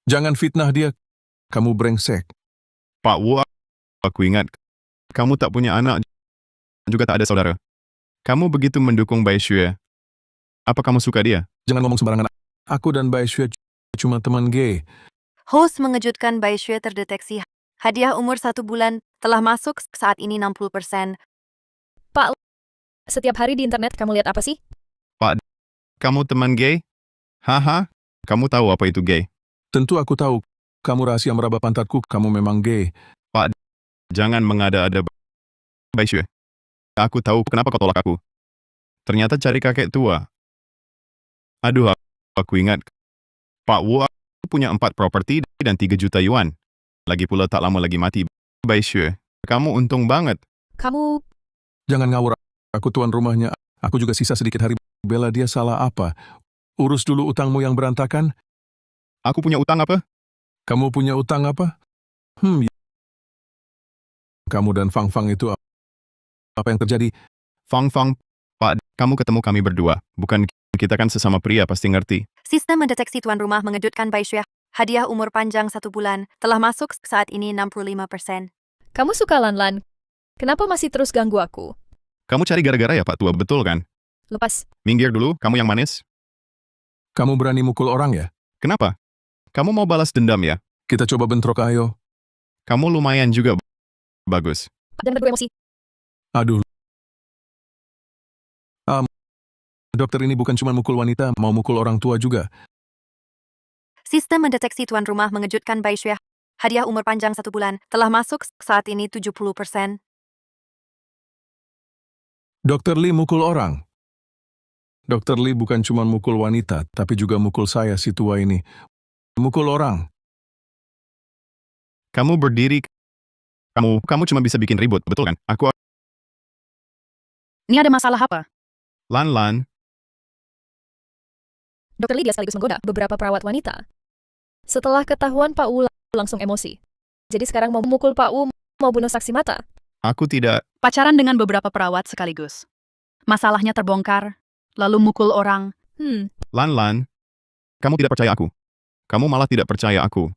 Jangan fitnah dia. Kamu brengsek. Pak Wu, aku ingat. Kamu tak punya anak, juga tak ada saudara. Kamu begitu mendukung Bai Shui. Apa kamu suka dia? Jangan ngomong sembarangan. Aku dan Bai Shui cuma teman gay. Host mengejutkan Bai Shui terdeteksi. Hadiah umur 1 bulan telah masuk saat ini 60%. Pak, setiap hari di internet kamu lihat apa sih? Pak, kamu teman gay? Haha, kamu tahu apa itu gay? Tentu aku tahu. Kamu rahasia meraba pantatku, kamu memang gay. Pak, jangan mengada-ada, Bai Shui. Aku tahu kenapa kau tolak aku. Ternyata cari kakek tua. Aduh, aku ingat. Pak Wu punya 4 properti dan 3 juta yuan. Lagi pula tak lama lagi mati. Bai Shui, kamu untung banget. Kamu... Jangan ngawur. Aku tuan rumahnya. Aku juga sisa sedikit hari. Bela dia salah apa? Urus dulu utangmu yang berantakan. Aku punya utang apa? Kamu punya utang apa? Kamu dan Fang Fang itu apa yang terjadi? Fang Fang Pak, kamu ketemu kami berdua. Bukan kita kan sesama pria, pasti ngerti. Sistem mendeteksi tuan rumah mengejutkan Baishue. Hadiah umur panjang 1 bulan telah masuk saat ini 65%. Kamu suka Lan-Lan. Kenapa masih terus ganggu aku? Kamu cari gara-gara ya, Pak Tua, betul kan? Lepas. Minggir dulu, kamu yang manis. Kamu berani mukul orang ya? Kenapa? Kamu mau balas dendam ya? Kita coba bentrok, ayo. Kamu lumayan juga bagus. Jangan beremosi. Aduh. Dokter ini bukan cuma mukul wanita, mau mukul orang tua juga. Sistem mendeteksi tuan rumah mengejutkan Baishue. Hadiah umur panjang 1 bulan telah masuk saat ini 70%. Dokter Lee mukul orang. Dokter Lee bukan cuma mukul wanita, tapi juga mukul saya si tua ini. Mukul orang. Kamu berdiri. Kamu cuma bisa bikin ribut, betul kan? Ini ada masalah apa? Lan-Lan, Dr. Lee dia sekaligus menggoda beberapa perawat wanita. Setelah ketahuan Pak Wu langsung emosi. Jadi sekarang mau memukul Pak Wu, mau bunuh saksi mata. aku tidak. Pacaran dengan beberapa perawat sekaligus. Masalahnya terbongkar, lalu mukul orang. Lan-Lan, kamu tidak percaya aku. Kamu malah tidak percaya aku.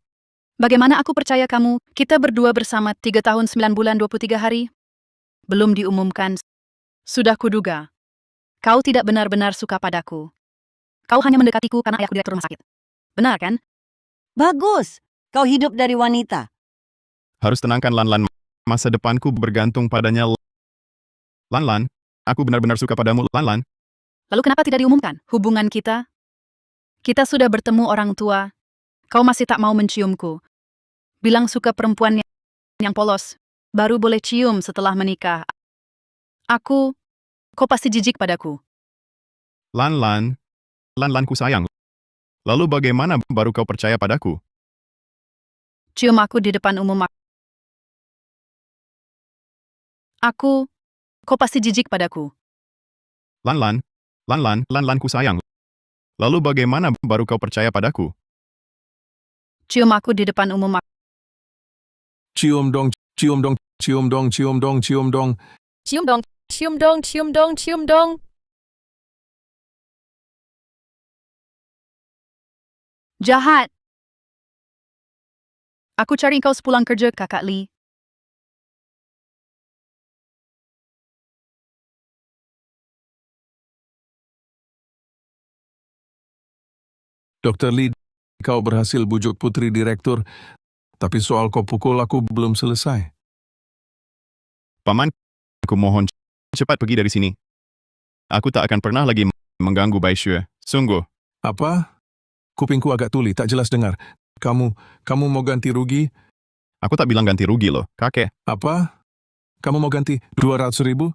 Bagaimana aku percaya kamu? Kita berdua bersama 3 tahun 9 bulan 23 hari. Belum diumumkan. Sudah kuduga. Kau tidak benar-benar suka padaku. Kau hanya mendekatiku karena ayahku direktur rumah sakit. Benar kan? Bagus. Kau hidup dari wanita. Harus tenangkan Lan-Lan. Masa depanku bergantung padanya. Lan-Lan, aku benar-benar suka padamu, Lan-Lan. Lalu kenapa tidak diumumkan hubungan kita? Kita sudah bertemu orang tua. Kau masih tak mau menciumku. Bilang suka perempuan yang polos. Baru boleh cium setelah menikah. Kau pasti jijik padaku. Lan-Lan, Lan-Lanku sayang. Lalu bagaimana baru kau percaya padaku? Cium aku di depan umum. Kau pasti jijik padaku. Lan-Lan, Lan-Lanku sayang. Lalu bagaimana baru kau percaya padaku? Cium aku di depan umum. Cium dong, cium dong, cium dong, cium dong, cium dong. Cium dong, cium dong, cium dong, cium dong. Jahat. Aku cari kau sepulang kerja, Kakak Lee. Dokter Lee, kau berhasil bujuk putri direktur, tapi soal kau pukul aku belum selesai. Paman, aku mohon cepat pergi dari sini. Aku tak akan pernah lagi mengganggu Baishue. Sungguh. Apa? Kupingku agak tuli, tak jelas dengar. Kamu mau ganti rugi? Aku tak bilang ganti rugi loh, kakek. Apa? Kamu mau ganti 200.000?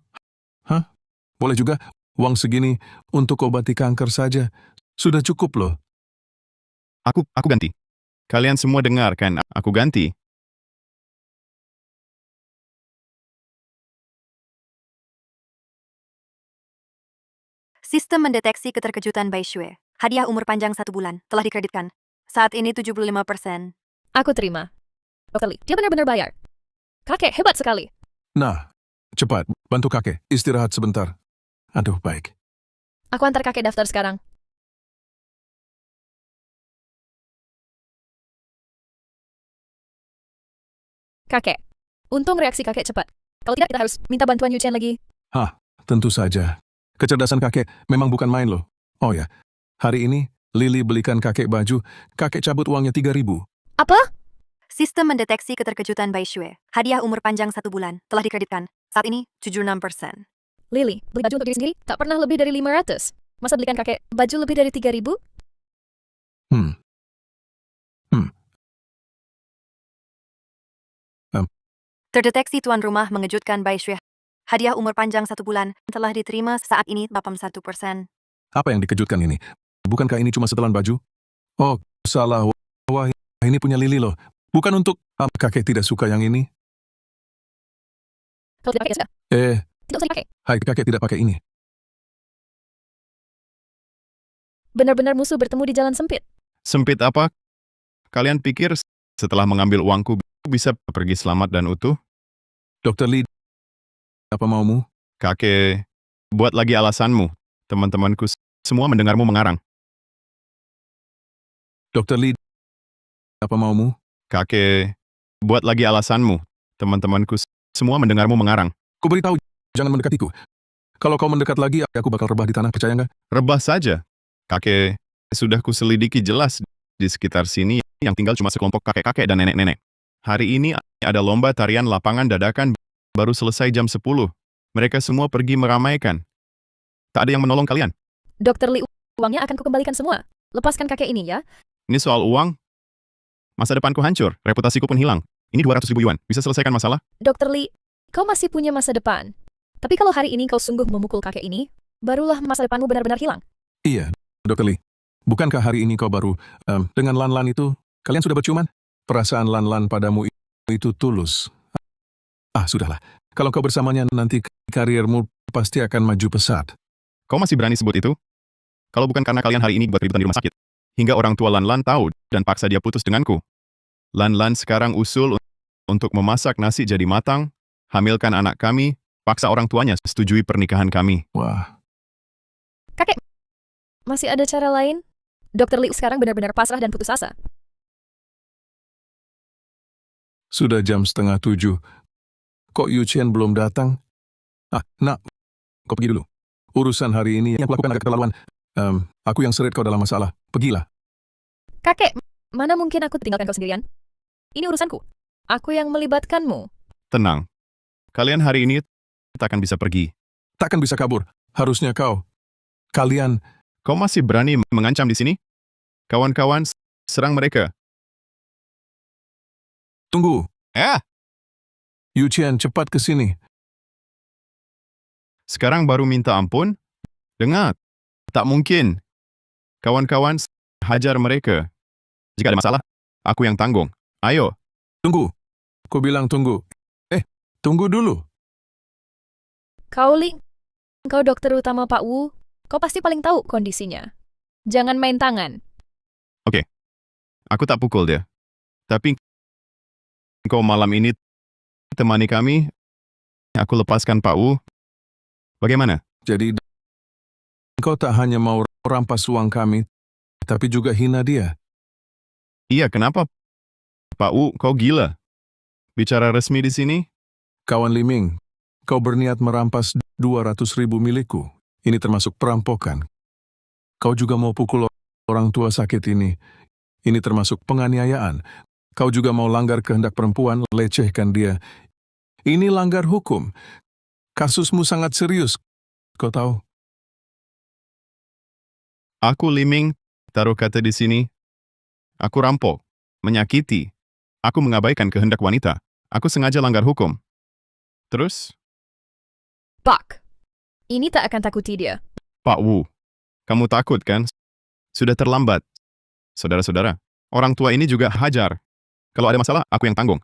Hah? Boleh juga, uang segini untuk obati kanker saja. Sudah cukup loh. Aku ganti. Kalian semua dengar kan, aku ganti. Sistem mendeteksi keterkejutan Baishue. Hadiah umur panjang 1 bulan telah dikreditkan. Saat ini 75%. Aku terima. Dr. Lee, dia benar-benar bayar. Kakek, hebat sekali. Nah, cepat, bantu kakek, istirahat sebentar. Aduh, baik. Aku antar kakek daftar sekarang. Kakek, untung reaksi kakek cepat. Kalau tidak, kita harus minta bantuan Yu Chen lagi. Hah, tentu saja. Kecerdasan kakek memang bukan main loh. Oh ya, hari ini Lily belikan kakek baju, kakek cabut uangnya 3.000. Apa? Sistem mendeteksi keterkejutan Baishue. Hadiah umur panjang 1 bulan telah dikreditkan. Saat ini 76%. Lily, beli baju untuk diri sendiri tak pernah lebih dari 500. Masa belikan kakek baju lebih dari 3.000? Terdeteksi tuan rumah mengejutkan Baishue. Hadiah umur panjang 1 bulan telah diterima saat ini 81%. Apa yang dikejutkan ini? Bukankah ini cuma setelan baju? Oh, salah. Wah, ini punya Lily loh. Bukan untuk... kakek tidak suka yang ini. Kalau tidak pakai sudah. Tidak usah dipakai. Hai, kakek tidak pakai ini. Benar-benar musuh bertemu di jalan sempit. Sempit apa? Kalian pikir setelah mengambil uangku bisa pergi selamat dan utuh? Dokter Lee, apa maumu? Kakek, buat lagi alasanmu. Teman-temanku semua mendengarmu mengarang. Dr. Lee, apa maumu? Kakek, buat lagi alasanmu. Teman-temanku semua mendengarmu mengarang. Ku beritahu, jangan mendekatiku. Kalau kau mendekat lagi, aku bakal rebah di tanah, percaya nggak? Rebah saja. Kakek, sudah kuselidiki jelas di sekitar sini yang tinggal cuma sekelompok kakek-kakek dan nenek-nenek. Hari ini ada lomba tarian lapangan dadakan baru selesai jam 10. Mereka semua pergi meramaikan. Tak ada yang menolong kalian. Dr. Lee, uangnya akan kukembalikan semua. Lepaskan kakek ini ya. Ini soal uang. Masa depanku hancur, reputasiku pun hilang. Ini 200.000 yuan, bisa selesaikan masalah? Dr. Lee, kau masih punya masa depan. Tapi kalau hari ini kau sungguh memukul kakek ini, barulah masa depanmu benar-benar hilang. Iya, Dr. Lee. Bukankah hari ini kau baru, dengan Lan-Lan itu, kalian sudah berciuman? Perasaan Lan-Lan padamu itu tulus. Sudahlah. Kalau kau bersamanya nanti karirmu pasti akan maju pesat. Kau masih berani sebut itu? Kalau bukan karena kalian hari ini buat keributan di rumah sakit. Hingga orang tua Lan-Lan tahu dan paksa dia putus denganku. Lan-Lan sekarang usul untuk memasak nasi jadi matang, hamilkan anak kami, paksa orang tuanya setujui pernikahan kami. Wah. Kakek, masih ada cara lain? Dr. Lee sekarang benar-benar pasrah dan putus asa. Sudah jam 6:30. Kok Yu Chen belum datang? Nak, kau pergi dulu. Urusan hari ini yang kulakukan agak keterlaluan. Aku yang seret kau dalam masalah. Pergilah. Kakek, mana mungkin aku tinggalkan kau sendirian? Ini urusanku. Aku yang melibatkanmu. Tenang. Kalian hari ini tak akan bisa pergi. Takkan bisa kabur. Harusnya kau. Kalian. Kau masih berani mengancam di sini? Kawan-kawan, serang mereka. Tunggu. Yu Chen, cepat ke sini. Sekarang baru minta ampun? Dengar. Tak mungkin. Kawan-kawan, hajar mereka. Jika ada masalah, aku yang tanggung. Ayo. Tunggu. Ku bilang tunggu. Tunggu dulu. Kau Ling, kau dokter utama Pak Wu, kau pasti paling tahu kondisinya. Jangan main tangan. Oke. Aku tak pukul dia. Tapi kau malam ini temani kami. Aku lepaskan Pak Wu. Bagaimana? Jadi, kau tak hanya mau rampas uang kami, tapi juga hina dia. Iya, kenapa? Pak Wu, kau gila. Bicara resmi di sini? Kawan Liming, kau berniat merampas 200.000 milikku. Ini termasuk perampokan. Kau juga mau pukul orang tua sakit ini. Ini termasuk penganiayaan. Kau juga mau langgar kehendak perempuan, lecehkan dia. Ini langgar hukum. Kasusmu sangat serius. Kau tahu? Aku Liming, taruh kata di sini. Aku rampok, menyakiti. Aku mengabaikan kehendak wanita. Aku sengaja langgar hukum. Terus? Pak, ini tak akan takuti dia. Pak Wu, kamu takut kan? Sudah terlambat. Saudara-saudara, orang tua ini juga hajar. Kalau ada masalah, aku yang tanggung.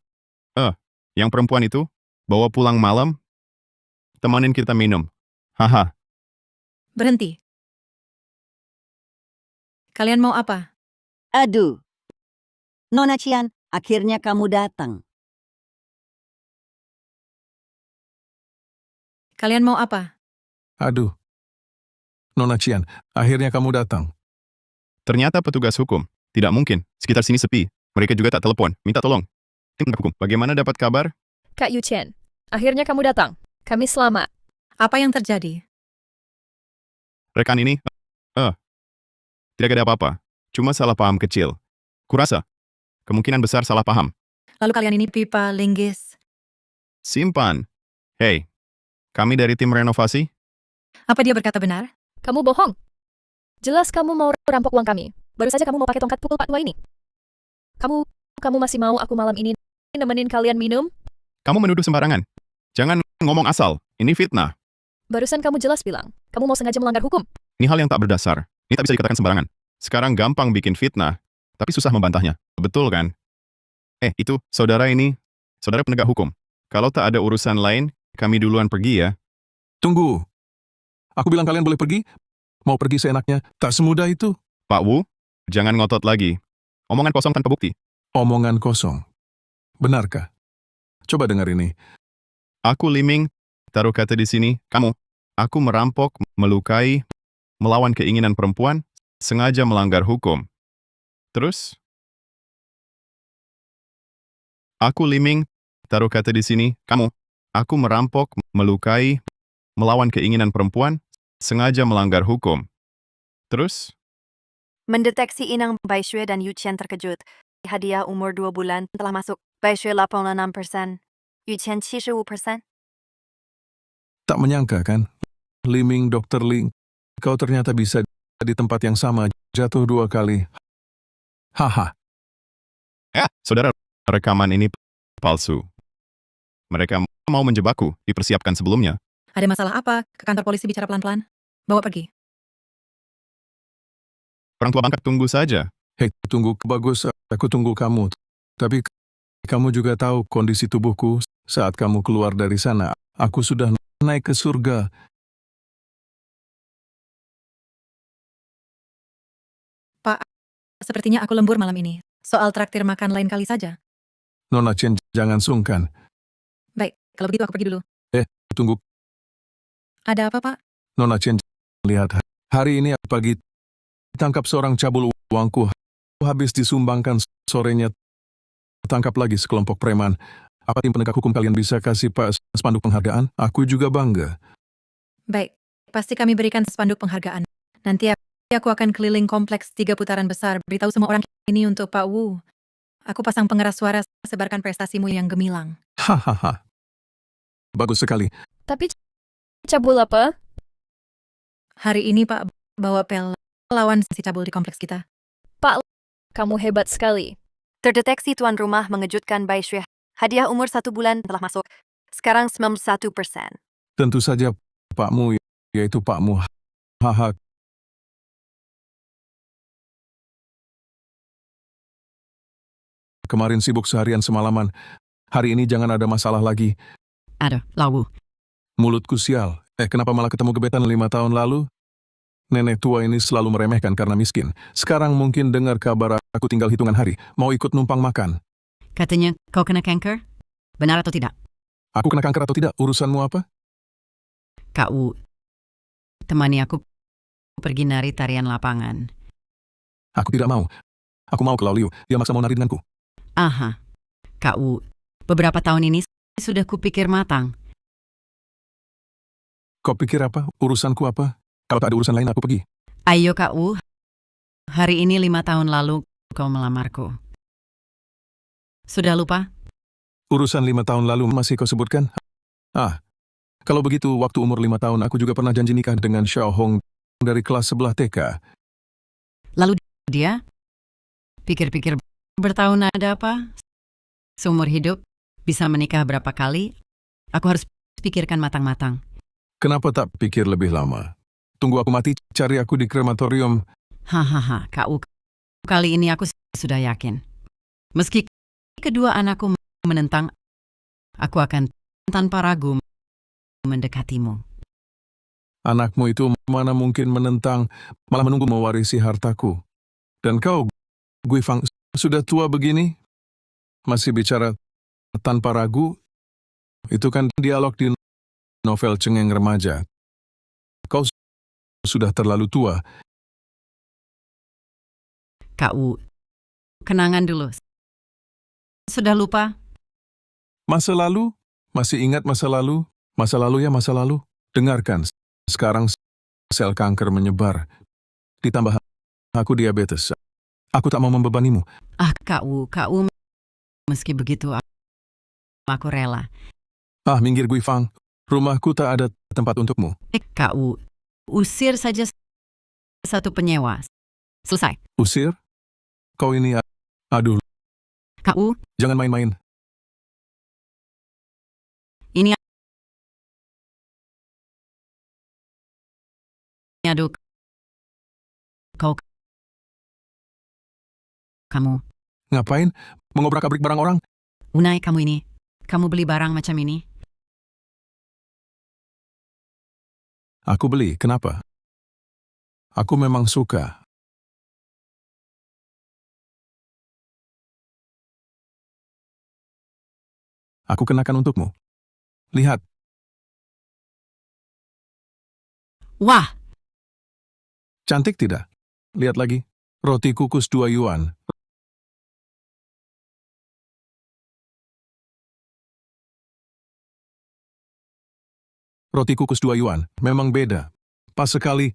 Yang perempuan itu, bawa pulang malam, temanin kita minum. Haha. Berhenti. Kalian mau apa? Aduh. Nona Cian, akhirnya kamu datang. Kalian mau apa? Aduh. Nona Cian, akhirnya kamu datang. Ternyata petugas hukum. Tidak mungkin. Sekitar sini sepi. Mereka juga tak telepon. Minta tolong. Tim hukum. Bagaimana dapat kabar? Kak Yu Chen, akhirnya kamu datang. Kami selamat. Apa yang terjadi? Rekan ini? Tidak ada apa-apa. Cuma salah paham kecil. Kurasa. Kemungkinan besar salah paham. Lalu kalian ini pipa, linggis. Simpan. Hei. Kami dari tim renovasi. Apa dia berkata benar? Kamu bohong. Jelas kamu mau rampok uang kami. Baru saja kamu mau pakai tongkat pukul Pak Tua ini. Kamu masih mau aku malam ini nemenin kalian minum? Kamu menuduh sembarangan. Jangan ngomong asal. Ini fitnah. Barusan kamu jelas bilang, kamu mau sengaja melanggar hukum. Ini hal yang tak berdasar. Ini tak bisa dikatakan sembarangan. Sekarang gampang bikin fitnah, tapi susah membantahnya. Betul kan? Itu, saudara ini, saudara penegak hukum. Kalau tak ada urusan lain, kami duluan pergi ya. Tunggu. Aku bilang kalian boleh pergi. Mau pergi seenaknya. Tak semudah itu. Pak Wu, jangan ngotot lagi. Omongan kosong tanpa bukti. Omongan kosong. Benarkah? Coba dengar ini. Aku Liming, taruh kata di sini. Kamu, Aku merampok, melukai, melawan keinginan perempuan, sengaja melanggar hukum. Terus? Aku Liming, taruh kata di sini, kamu. Aku merampok, melukai, melawan keinginan perempuan, sengaja melanggar hukum. Terus? Mendeteksi Inang Baishue dan Yu Chen terkejut. Hadiah umur 2 bulan telah masuk. Baishue 86%, Yu Chen 75%. Tak menyangka kan? Liming, Dr. Ling, kau ternyata bisa di tempat yang sama, jatuh 2 kali. Haha. Saudara, rekaman ini palsu. Mereka mau menjebakku, dipersiapkan sebelumnya. Ada masalah apa? Ke kantor polisi bicara pelan-pelan. Bawa pergi. Orang tua bangkat tunggu saja. Hei, tunggu, bagus, aku tunggu kamu. Tapi kamu juga tahu kondisi tubuhku saat kamu keluar dari sana. Aku sudah naik ke surga. Pak, sepertinya aku lembur malam ini. Soal traktir makan lain kali saja. Nona Chen, jangan sungkan. Baik, kalau begitu aku pergi dulu. Tunggu, Ada apa, Pak? Nona Chen, lihat. Hari ini pagi tangkap seorang cabul uangku. Habis disumbangkan sorenya. Tangkap lagi sekelompok preman. Apa tim penegak hukum kalian bisa kasih Pak spanduk penghargaan? Aku juga bangga. Baik, pasti kami berikan spanduk penghargaan. Nanti aku akan keliling kompleks 3 putaran besar, beritahu semua orang ini untuk Pak Wu. Aku pasang pengeras suara, sebarkan prestasimu yang gemilang. Hahaha. Bagus sekali. Tapi cabul apa? Hari ini Pak bawa pel lawan si cabul di kompleks kita. Pak, kamu hebat sekali. Terdeteksi tuan rumah mengejutkan Baishue. Hadiah umur 1 bulan telah masuk. Sekarang 91%. Tentu saja Pakmu, yaitu Pakmu. Haha. Kemarin sibuk seharian semalaman. Hari ini jangan ada masalah lagi. Aduh, lawu. Mulutku sial. Kenapa malah ketemu gebetan 5 tahun lalu? Nenek tua ini selalu meremehkan karena miskin. Sekarang mungkin dengar kabar aku tinggal hitungan hari. Mau ikut numpang makan. Katanya kau kena kanker? Benar atau tidak? Aku kena kanker atau tidak? Urusanmu apa? Kak Wu, temani aku pergi nari tarian lapangan. Aku tidak mau. Aku mau ke Lao Liu. Dia maksa mau nari denganku. Aha. Kak Wu, beberapa tahun ini sudah kupikir matang. Kau pikir apa? Urusanku apa? Kalau tak ada urusan lain aku pergi. Ayo Kak Wu, hari ini 5 tahun lalu kau melamarku. Sudah lupa? Urusan 5 tahun lalu masih kau sebutkan? Kalau begitu waktu umur 5 tahun aku juga pernah janji nikah dengan Xiao Hong dari kelas sebelah TK. Lalu dia? Pikir-pikir bertahun ada apa? Seumur hidup bisa menikah berapa kali? Aku harus pikirkan matang-matang. Kenapa tak pikir lebih lama? Tunggu aku mati, cari aku di krematorium. Hahaha, Kak U, kali ini aku sudah yakin. Meski kedua anakku menentang, aku akan tanpa ragu mendekatimu. Anakmu itu mana mungkin menentang, malah menunggu mewarisi hartaku. Dan kau, Guifang, sudah tua begini? Masih bicara tanpa ragu? Itu kan dialog di novel cengeng remaja. Kau sudah terlalu tua. Kak U, kenangan dulu. Sudah lupa? Masa lalu? Masih ingat masa lalu? Masa lalu ya masa lalu? Dengarkan, sekarang sel kanker menyebar. Ditambah aku diabetes. Aku tak mau membebanimu. Kak U, meski begitu aku rela. Minggir Guifang. Rumahku tak ada tempat untukmu. Kak U, usir saja satu penyewa. Selesai. Usir? Kau ini, aduh. Kak U, Jangan main-main. ini aduh. Kamu. Ngapain? Mengobrak-abrik barang orang? Unai, kamu ini. Kamu beli barang macam ini? Aku beli, kenapa? Aku memang suka. Aku kenakan untukmu. Lihat. Wah, Cantik tidak? Lihat lagi. Roti kukus 2 yuan. Roti kukus 2 yuan. Memang beda. Pas sekali.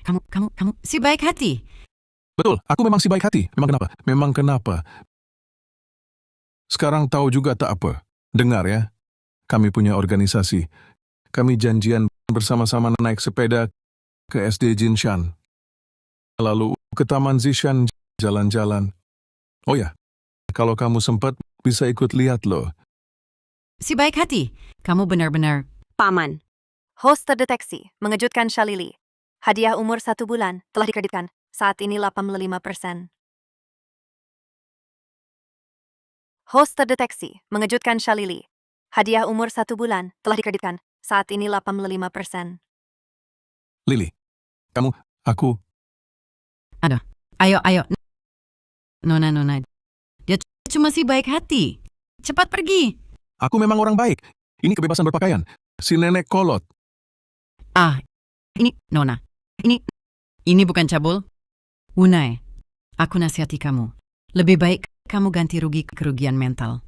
kamu si baik hati. Betul, aku memang si baik hati. Memang kenapa? Sekarang tahu juga tak apa. Dengar ya. Kami punya organisasi. Kami janjian bersama-sama naik sepeda ke SD Jinshan. Lalu ke Taman Zishan jalan-jalan. Oh ya, kalau kamu sempat bisa ikut lihat loh. Si baik hati. Kamu benar-benar... Paman. Host terdeteksi, mengejutkan Shalili. Hadiah umur 1 bulan telah dikreditkan, saat ini 85%. Host terdeteksi, mengejutkan Shalili. Hadiah umur 1 bulan telah dikreditkan, saat ini 85%. Lily, aku... Aduh, ayo. Nona, dia cuma si baik hati. Cepat pergi. Aku memang orang baik. Ini kebebasan berpakaian. Si nenek kolot. Ini, Nona. Ini bukan cabul. Wunai, aku nasihati kamu. Lebih baik kamu ganti rugi kerugian mental.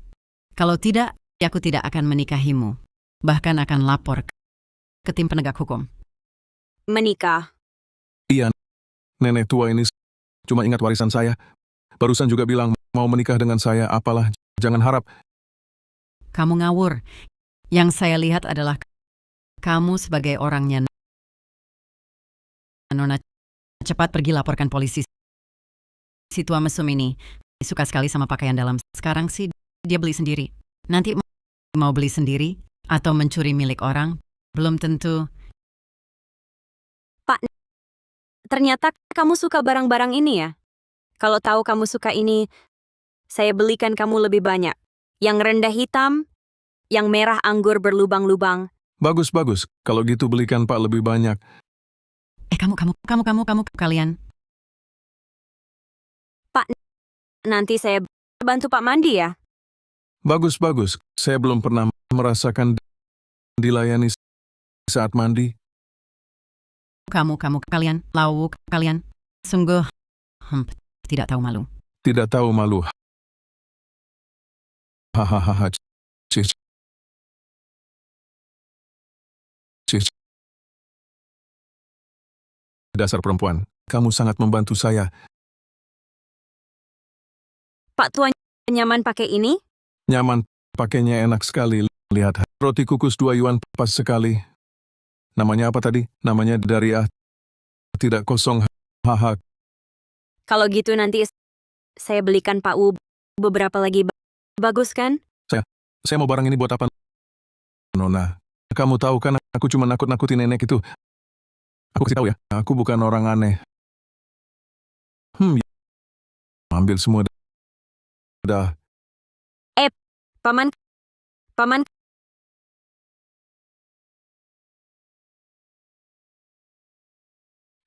Kalau tidak, aku tidak akan menikahimu. Bahkan akan lapor ke tim penegak hukum. Menikah. Iya, nenek tua ini cuma ingat warisan saya. Barusan juga bilang mau menikah dengan saya, apalah, jangan harap. Kamu ngawur. Yang saya lihat adalah kamu sebagai orangnya. Nona, cepat pergi laporkan polisi. Si tua mesum ini suka sekali sama pakaian dalam. Sekarang sih dia beli sendiri. Nanti mau beli sendiri atau mencuri milik orang, belum tentu. Pak, ternyata kamu suka barang-barang ini ya? Kalau tahu kamu suka ini, saya belikan kamu lebih banyak. Yang rendah hitam, yang merah anggur berlubang-lubang. Bagus. Kalau gitu belikan Pak lebih banyak. Kamu, kalian. Pak, nanti saya bantu Pak mandi ya? Bagus. Saya belum pernah merasakan dilayani saat mandi. Kamu, kalian, lauk, kalian. Sungguh, tidak tahu malu. Tidak tahu malu. Hahaha. Cis. Dasar perempuan, kamu sangat membantu saya. Pak Tua nyaman pakai ini? Nyaman, pakainya enak sekali. Lihat, roti kukus 2 yuan pas sekali. Namanya apa tadi? Namanya dari tidak kosong. Haha. Kalau gitu nanti saya belikan Pak Wu beberapa lagi. Bagus kan? Saya mau barang ini buat apa? Nona, kamu tahu kan aku cuma nakut-nakutin nenek itu. Aku kasih tahu ya, aku bukan orang aneh. Ambil semua dah. Paman.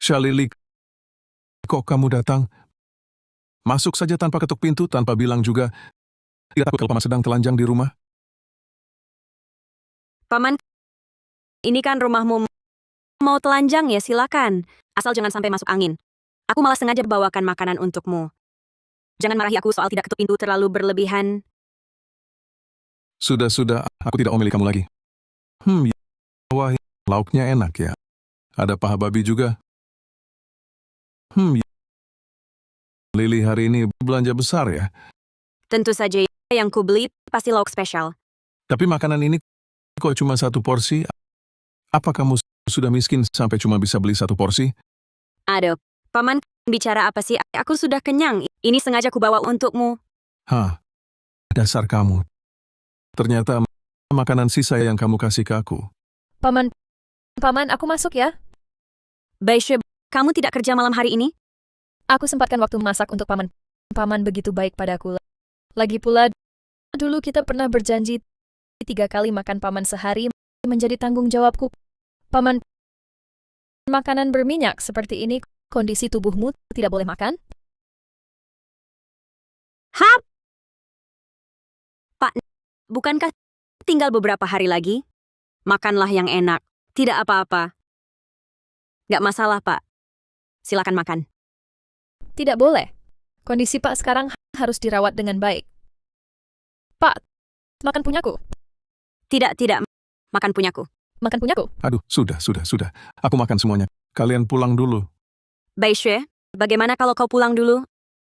Shalili, kok kamu datang? Masuk saja tanpa ketuk pintu, tanpa bilang juga. Tidak takut kalau Paman sedang telanjang di rumah? Paman, ini kan rumahmu. Mau telanjang ya silakan. Asal jangan sampai masuk angin. Aku malah sengaja bawakan makanan untukmu. Jangan marahi aku soal tidak ketuk pintu terlalu berlebihan. Sudah, aku tidak omeli kamu lagi. Wah, lauknya enak ya. Ada paha babi juga. Lily hari ini belanja besar ya. Tentu saja yang kubeli pasti lauk spesial. Tapi makanan ini kok cuma 1 porsi? Apa kamu sudah miskin sampai cuma bisa beli 1 porsi? Aduh, Paman, bicara apa sih? Aku sudah kenyang. Ini sengaja kubawa untukmu. Dasar kamu. Ternyata makanan sisa yang kamu kasih ke aku. Paman, aku masuk ya. Baishe, kamu tidak kerja malam hari ini? Aku sempatkan waktu masak untuk Paman. Paman begitu baik padaku. Lagi pula, dulu kita pernah berjanji 3 kali makan Paman sehari menjadi tanggung jawabku. Paman, makanan berminyak seperti ini, kondisi tubuhmu tidak boleh makan? Pak, bukankah tinggal beberapa hari lagi? Makanlah yang enak, tidak apa-apa. Gak masalah, Pak. Silakan makan. Tidak boleh. Kondisi Pak sekarang harus dirawat dengan baik. Pak, makan punyaku. Tidak. Makan punyaku. Makan punyaku. Aduh, sudah. Aku makan semuanya. Kalian pulang dulu. Baishue, bagaimana kalau kau pulang dulu?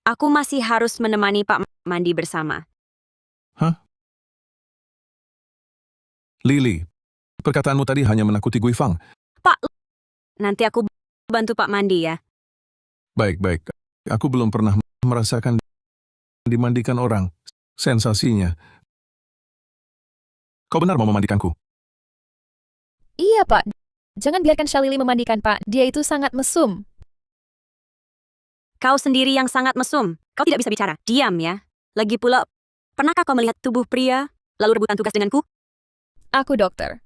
Aku masih harus menemani Pak mandi bersama. Hah? Lily, perkataanmu tadi hanya menakuti Guifang. Pak, nanti aku bantu Pak mandi ya. Baik. Aku belum pernah merasakan dimandikan orang. Sensasinya. Kau benar mau memandikanku? Iya, Pak. Jangan biarkan Shalili memandikan, Pak. Dia itu sangat mesum. Kau sendiri yang sangat mesum. Kau tidak bisa bicara. Diam ya. Lagi pula, pernahkah kau melihat tubuh pria, lalu rebutan tugas denganku? Aku dokter.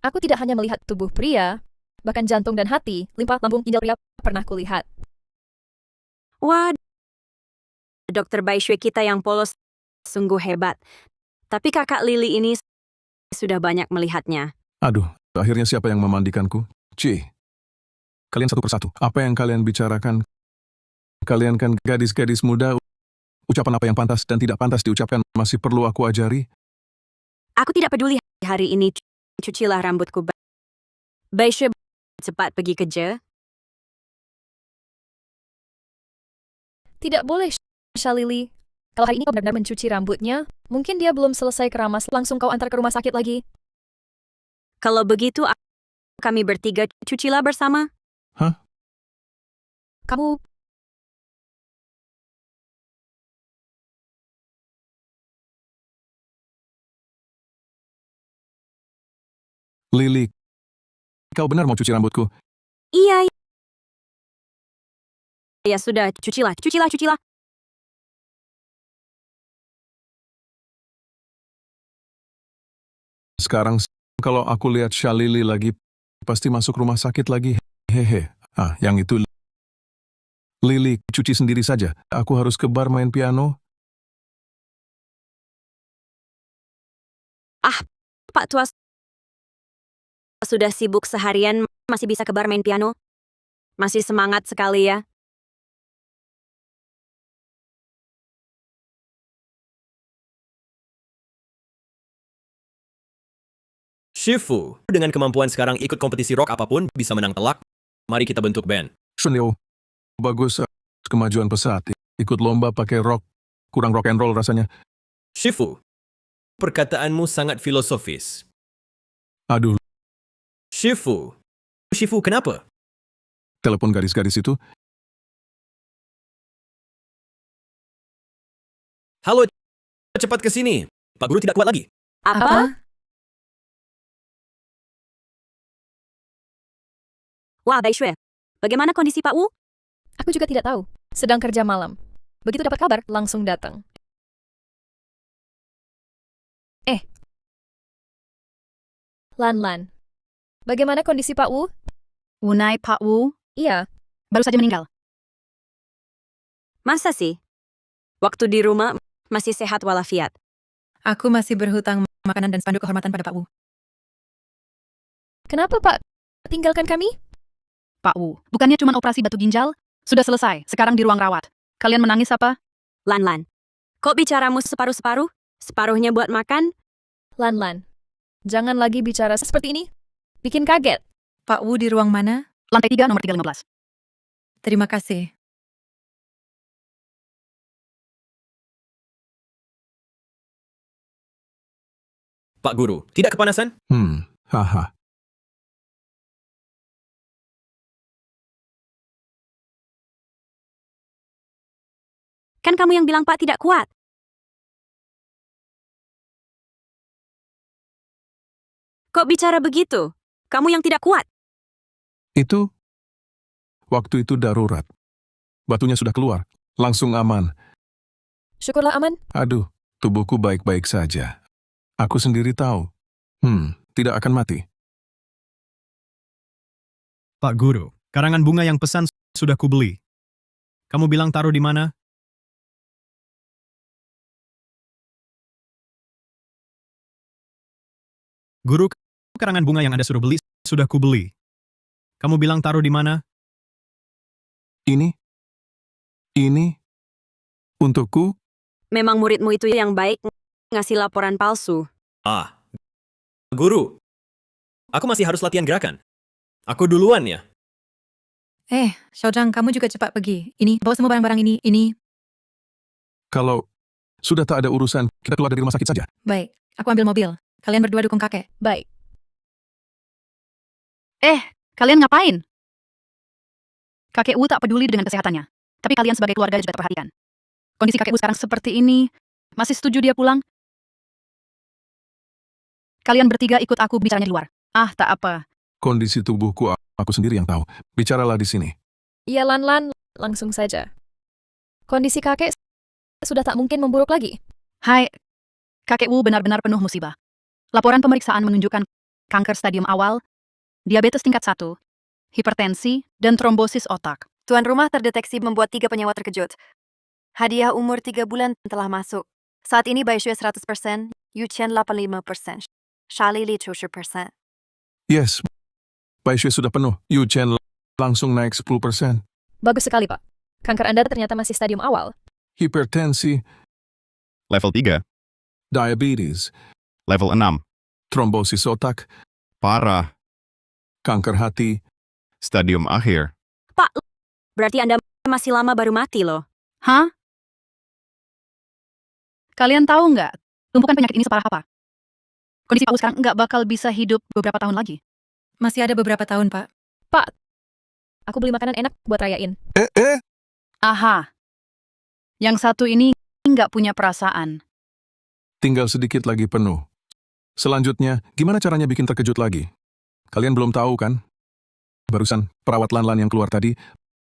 Aku tidak hanya melihat tubuh pria, bahkan jantung dan hati, limpa, lambung, ginjal pria pernah kulihat. Wah, Dokter Baishue kita yang polos sungguh hebat. Tapi kakak Lily ini sudah banyak melihatnya. Aduh, akhirnya siapa yang memandikanku? Kalian satu persatu. Apa yang kalian bicarakan? Kalian kan gadis-gadis muda. Ucapan apa yang pantas dan tidak pantas diucapkan masih perlu aku ajari? Aku tidak peduli hari ini. Cucilah rambutku. Baishue, cepat pergi kerja. Tidak boleh, Shalili. Kalau hari ini kau benar-benar mencuci rambutnya, mungkin dia belum selesai keramas, langsung kau antar ke rumah sakit lagi. Kalau begitu, kami bertiga cucilah bersama. Hah? Kamu... Lily, kau benar mau cuci rambutku? Iya. Ya sudah, cucilah. Sekarang, kalau aku lihat Shalili lagi, pasti masuk rumah sakit lagi. Hehe. Yang itu. Lily, cuci sendiri saja. Aku harus ke bar main piano. Pak Tua sudah sibuk seharian, masih bisa ke bar main piano. Masih semangat sekali ya. Shifu, dengan kemampuan sekarang ikut kompetisi rock apapun bisa menang telak. Mari kita bentuk band. Shunyo, bagus. Kemajuan pesat. Ikut lomba pakai rock. Kurang rock and roll rasanya. Shifu, perkataanmu sangat filosofis. Aduh, Shifu, kenapa? telepon gadis-gadis itu. Halo, cepat ke sini. Pak Guru tidak kuat lagi. Apa? Wah, Baishue. Bagaimana kondisi Pak Wu? Aku juga tidak tahu. Sedang kerja malam. Begitu dapat kabar, langsung datang. Lan. Bagaimana kondisi Pak Wu? Wunai, Pak Wu, Iya. baru saja meninggal. Masa sih? Waktu di rumah masih sehat walafiat. Aku masih berhutang makanan dan spanduk kehormatan pada Pak Wu. Kenapa, Pak? Tinggalkan kami? Pak Wu, bukannya cuma operasi batu ginjal? Sudah selesai, sekarang di ruang rawat. Kalian menangis apa? Lan. Kok bicaramu separuh-separuh? Separuhnya buat makan? Lan. Jangan lagi bicara seperti ini. Bikin kaget. Pak Wu di ruang mana? Lantai 3, nomor 315. Terima kasih. Pak Guru, tidak kepanasan? Haha. Kan kamu yang bilang Pak tidak kuat. Kok bicara begitu? Kamu yang tidak kuat. Itu, waktu itu darurat. Batunya sudah keluar. Langsung aman. Syukurlah aman. Aduh, tubuhku baik-baik saja. Aku sendiri tahu. Tidak akan mati. Pak Guru, karangan bunga yang pesan sudah kubeli. Kamu bilang taruh di mana? Guru, karangan bunga yang Anda suruh beli sudah kubeli. Kamu bilang taruh di mana? Ini untukku. Memang muridmu itu yang baik ngasih laporan palsu. Ah, guru. Aku masih harus latihan gerakan. Aku duluan ya. Xiaozhang, kamu juga cepat pergi. Ini, bawa semua barang-barang ini. Kalau sudah tak ada urusan, kita keluar dari rumah sakit saja. Baik, aku ambil mobil. Kalian berdua dukung kakek. Baik. Kalian ngapain? Kakek Wu tak peduli dengan kesehatannya. Tapi kalian sebagai keluarga juga terperhatikan. Kondisi kakek Wu sekarang seperti ini. Masih setuju dia pulang? Kalian bertiga ikut aku bicaranya di luar. Ah, tak apa. Kondisi tubuhku aku sendiri yang tahu. Bicaralah di sini. Iya, Lan, langsung saja. Kondisi kakek sudah tak mungkin memburuk lagi. Hai, kakek Wu benar-benar penuh musibah. Laporan pemeriksaan menunjukkan kanker stadium awal, diabetes tingkat 1, hipertensi, dan trombosis otak. Tuan rumah terdeteksi membuat 3 penyewa terkejut. Hadiah umur 3 bulan telah masuk. Saat ini Baishue 100%, Yu Chen 85%, Shali Li 70%. Yes, Baishue sudah penuh. Yu Chen langsung naik 10%. Bagus sekali, Pak. Kanker Anda ternyata masih stadium awal. Hipertensi, Level 3, diabetes, level 6, trombosis otak, parah, kanker hati. stadium akhir. Pak, berarti Anda masih lama baru mati loh. Hah? Kalian tahu nggak, tumpukan penyakit ini separah apa? Kondisi Pak Wu sekarang nggak bakal bisa hidup beberapa tahun lagi. Masih ada beberapa tahun, Pak. Pak, aku beli makanan enak buat rayain. Aha. Yang satu ini nggak punya perasaan. Tinggal sedikit lagi penuh. Selanjutnya, gimana caranya bikin terkejut lagi? Kalian belum tahu kan? Barusan, perawat Lan yang keluar tadi,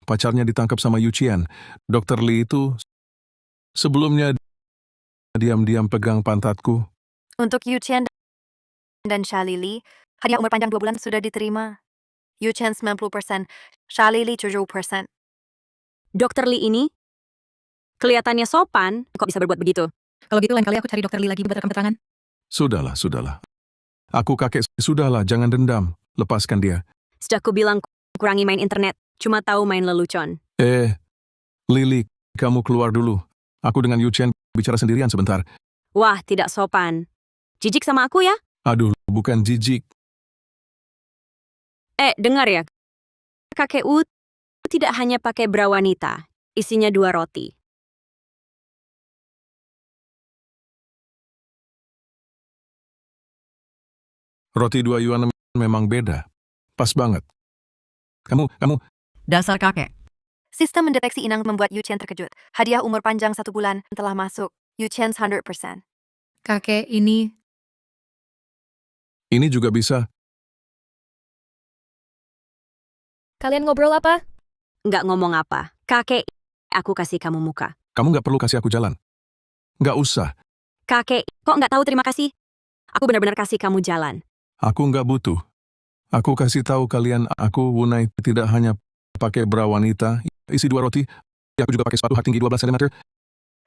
pacarnya ditangkap sama Yu Qian. Dr. Li itu sebelumnya diam-diam pegang pantatku. Untuk Yu Chen dan Shali Li, hadiah umur panjang 2 bulan sudah diterima. Yu Chen 90%, Shali Li 70%. Dokter Li ini kelihatannya sopan, kok bisa berbuat begitu? Kalau gitu lain kali aku cari Dokter Li lagi buat rekam keterangan. Sudahlah. Aku kakek, sudahlah, jangan dendam. Lepaskan dia. Sudah ku bilang kurangi main internet, cuma tahu main lelucon. Lily, kamu keluar dulu. Aku dengan Yu Chen bicara sendirian sebentar. Wah, tidak sopan. Jijik sama aku ya? Aduh, bukan jijik. Dengar ya. Kakek Wu tidak hanya pakai bra wanita, isinya 2 roti. Roti 2 yuan memang beda. Pas banget. Kamu. Dasar kakek. Sistem mendeteksi inang membuat Yu Chen terkejut. Hadiah umur panjang 1 bulan telah masuk. Yu Chen 100%. Kakek ini, Ini juga bisa. Kalian ngobrol apa? Nggak ngomong apa. Kakek, aku kasih kamu muka. Kamu nggak perlu kasih aku jalan. Nggak usah. Kakek, kok nggak tahu terima kasih? Aku benar-benar kasih kamu jalan. Aku nggak butuh. Aku kasih tahu kalian, aku Wunai tidak hanya pakai bra wanita, isi 2 roti, aku juga pakai sepatu hak tinggi 12 cm.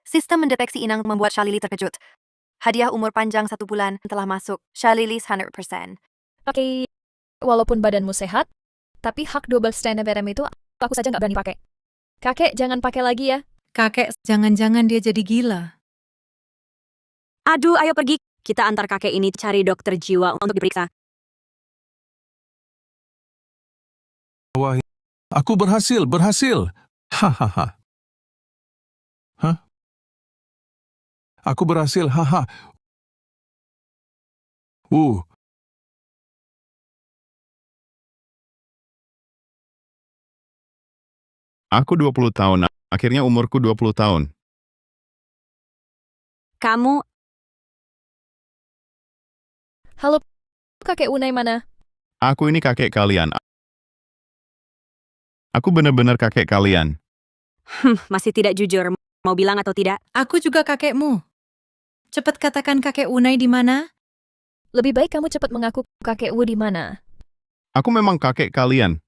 Sistem mendeteksi inang membuat Shali Li terkejut. Hadiah umur panjang 1 bulan telah masuk. Shali Li 100%. Oke, walaupun badanmu sehat, tapi hak 12 cm itu aku saja nggak berani pakai. Kakek, jangan pakai lagi ya. kakek, jangan-jangan dia jadi gila. Aduh, ayo pergi. Kita antar kakek ini cari dokter jiwa untuk diperiksa. Wah, aku berhasil. Hahaha. Hah? Aku berhasil, haha. Aku 20 tahun, akhirnya umurku 20 tahun. Kamu... Halo, kakek Unai mana? Aku ini kakek kalian. Aku benar-benar kakek kalian. Masih tidak jujur. Mau bilang atau tidak? Aku juga kakekmu. Cepat katakan kakek Unai di mana? Lebih baik kamu cepat mengaku kakek Wu di mana. Aku memang kakek kalian.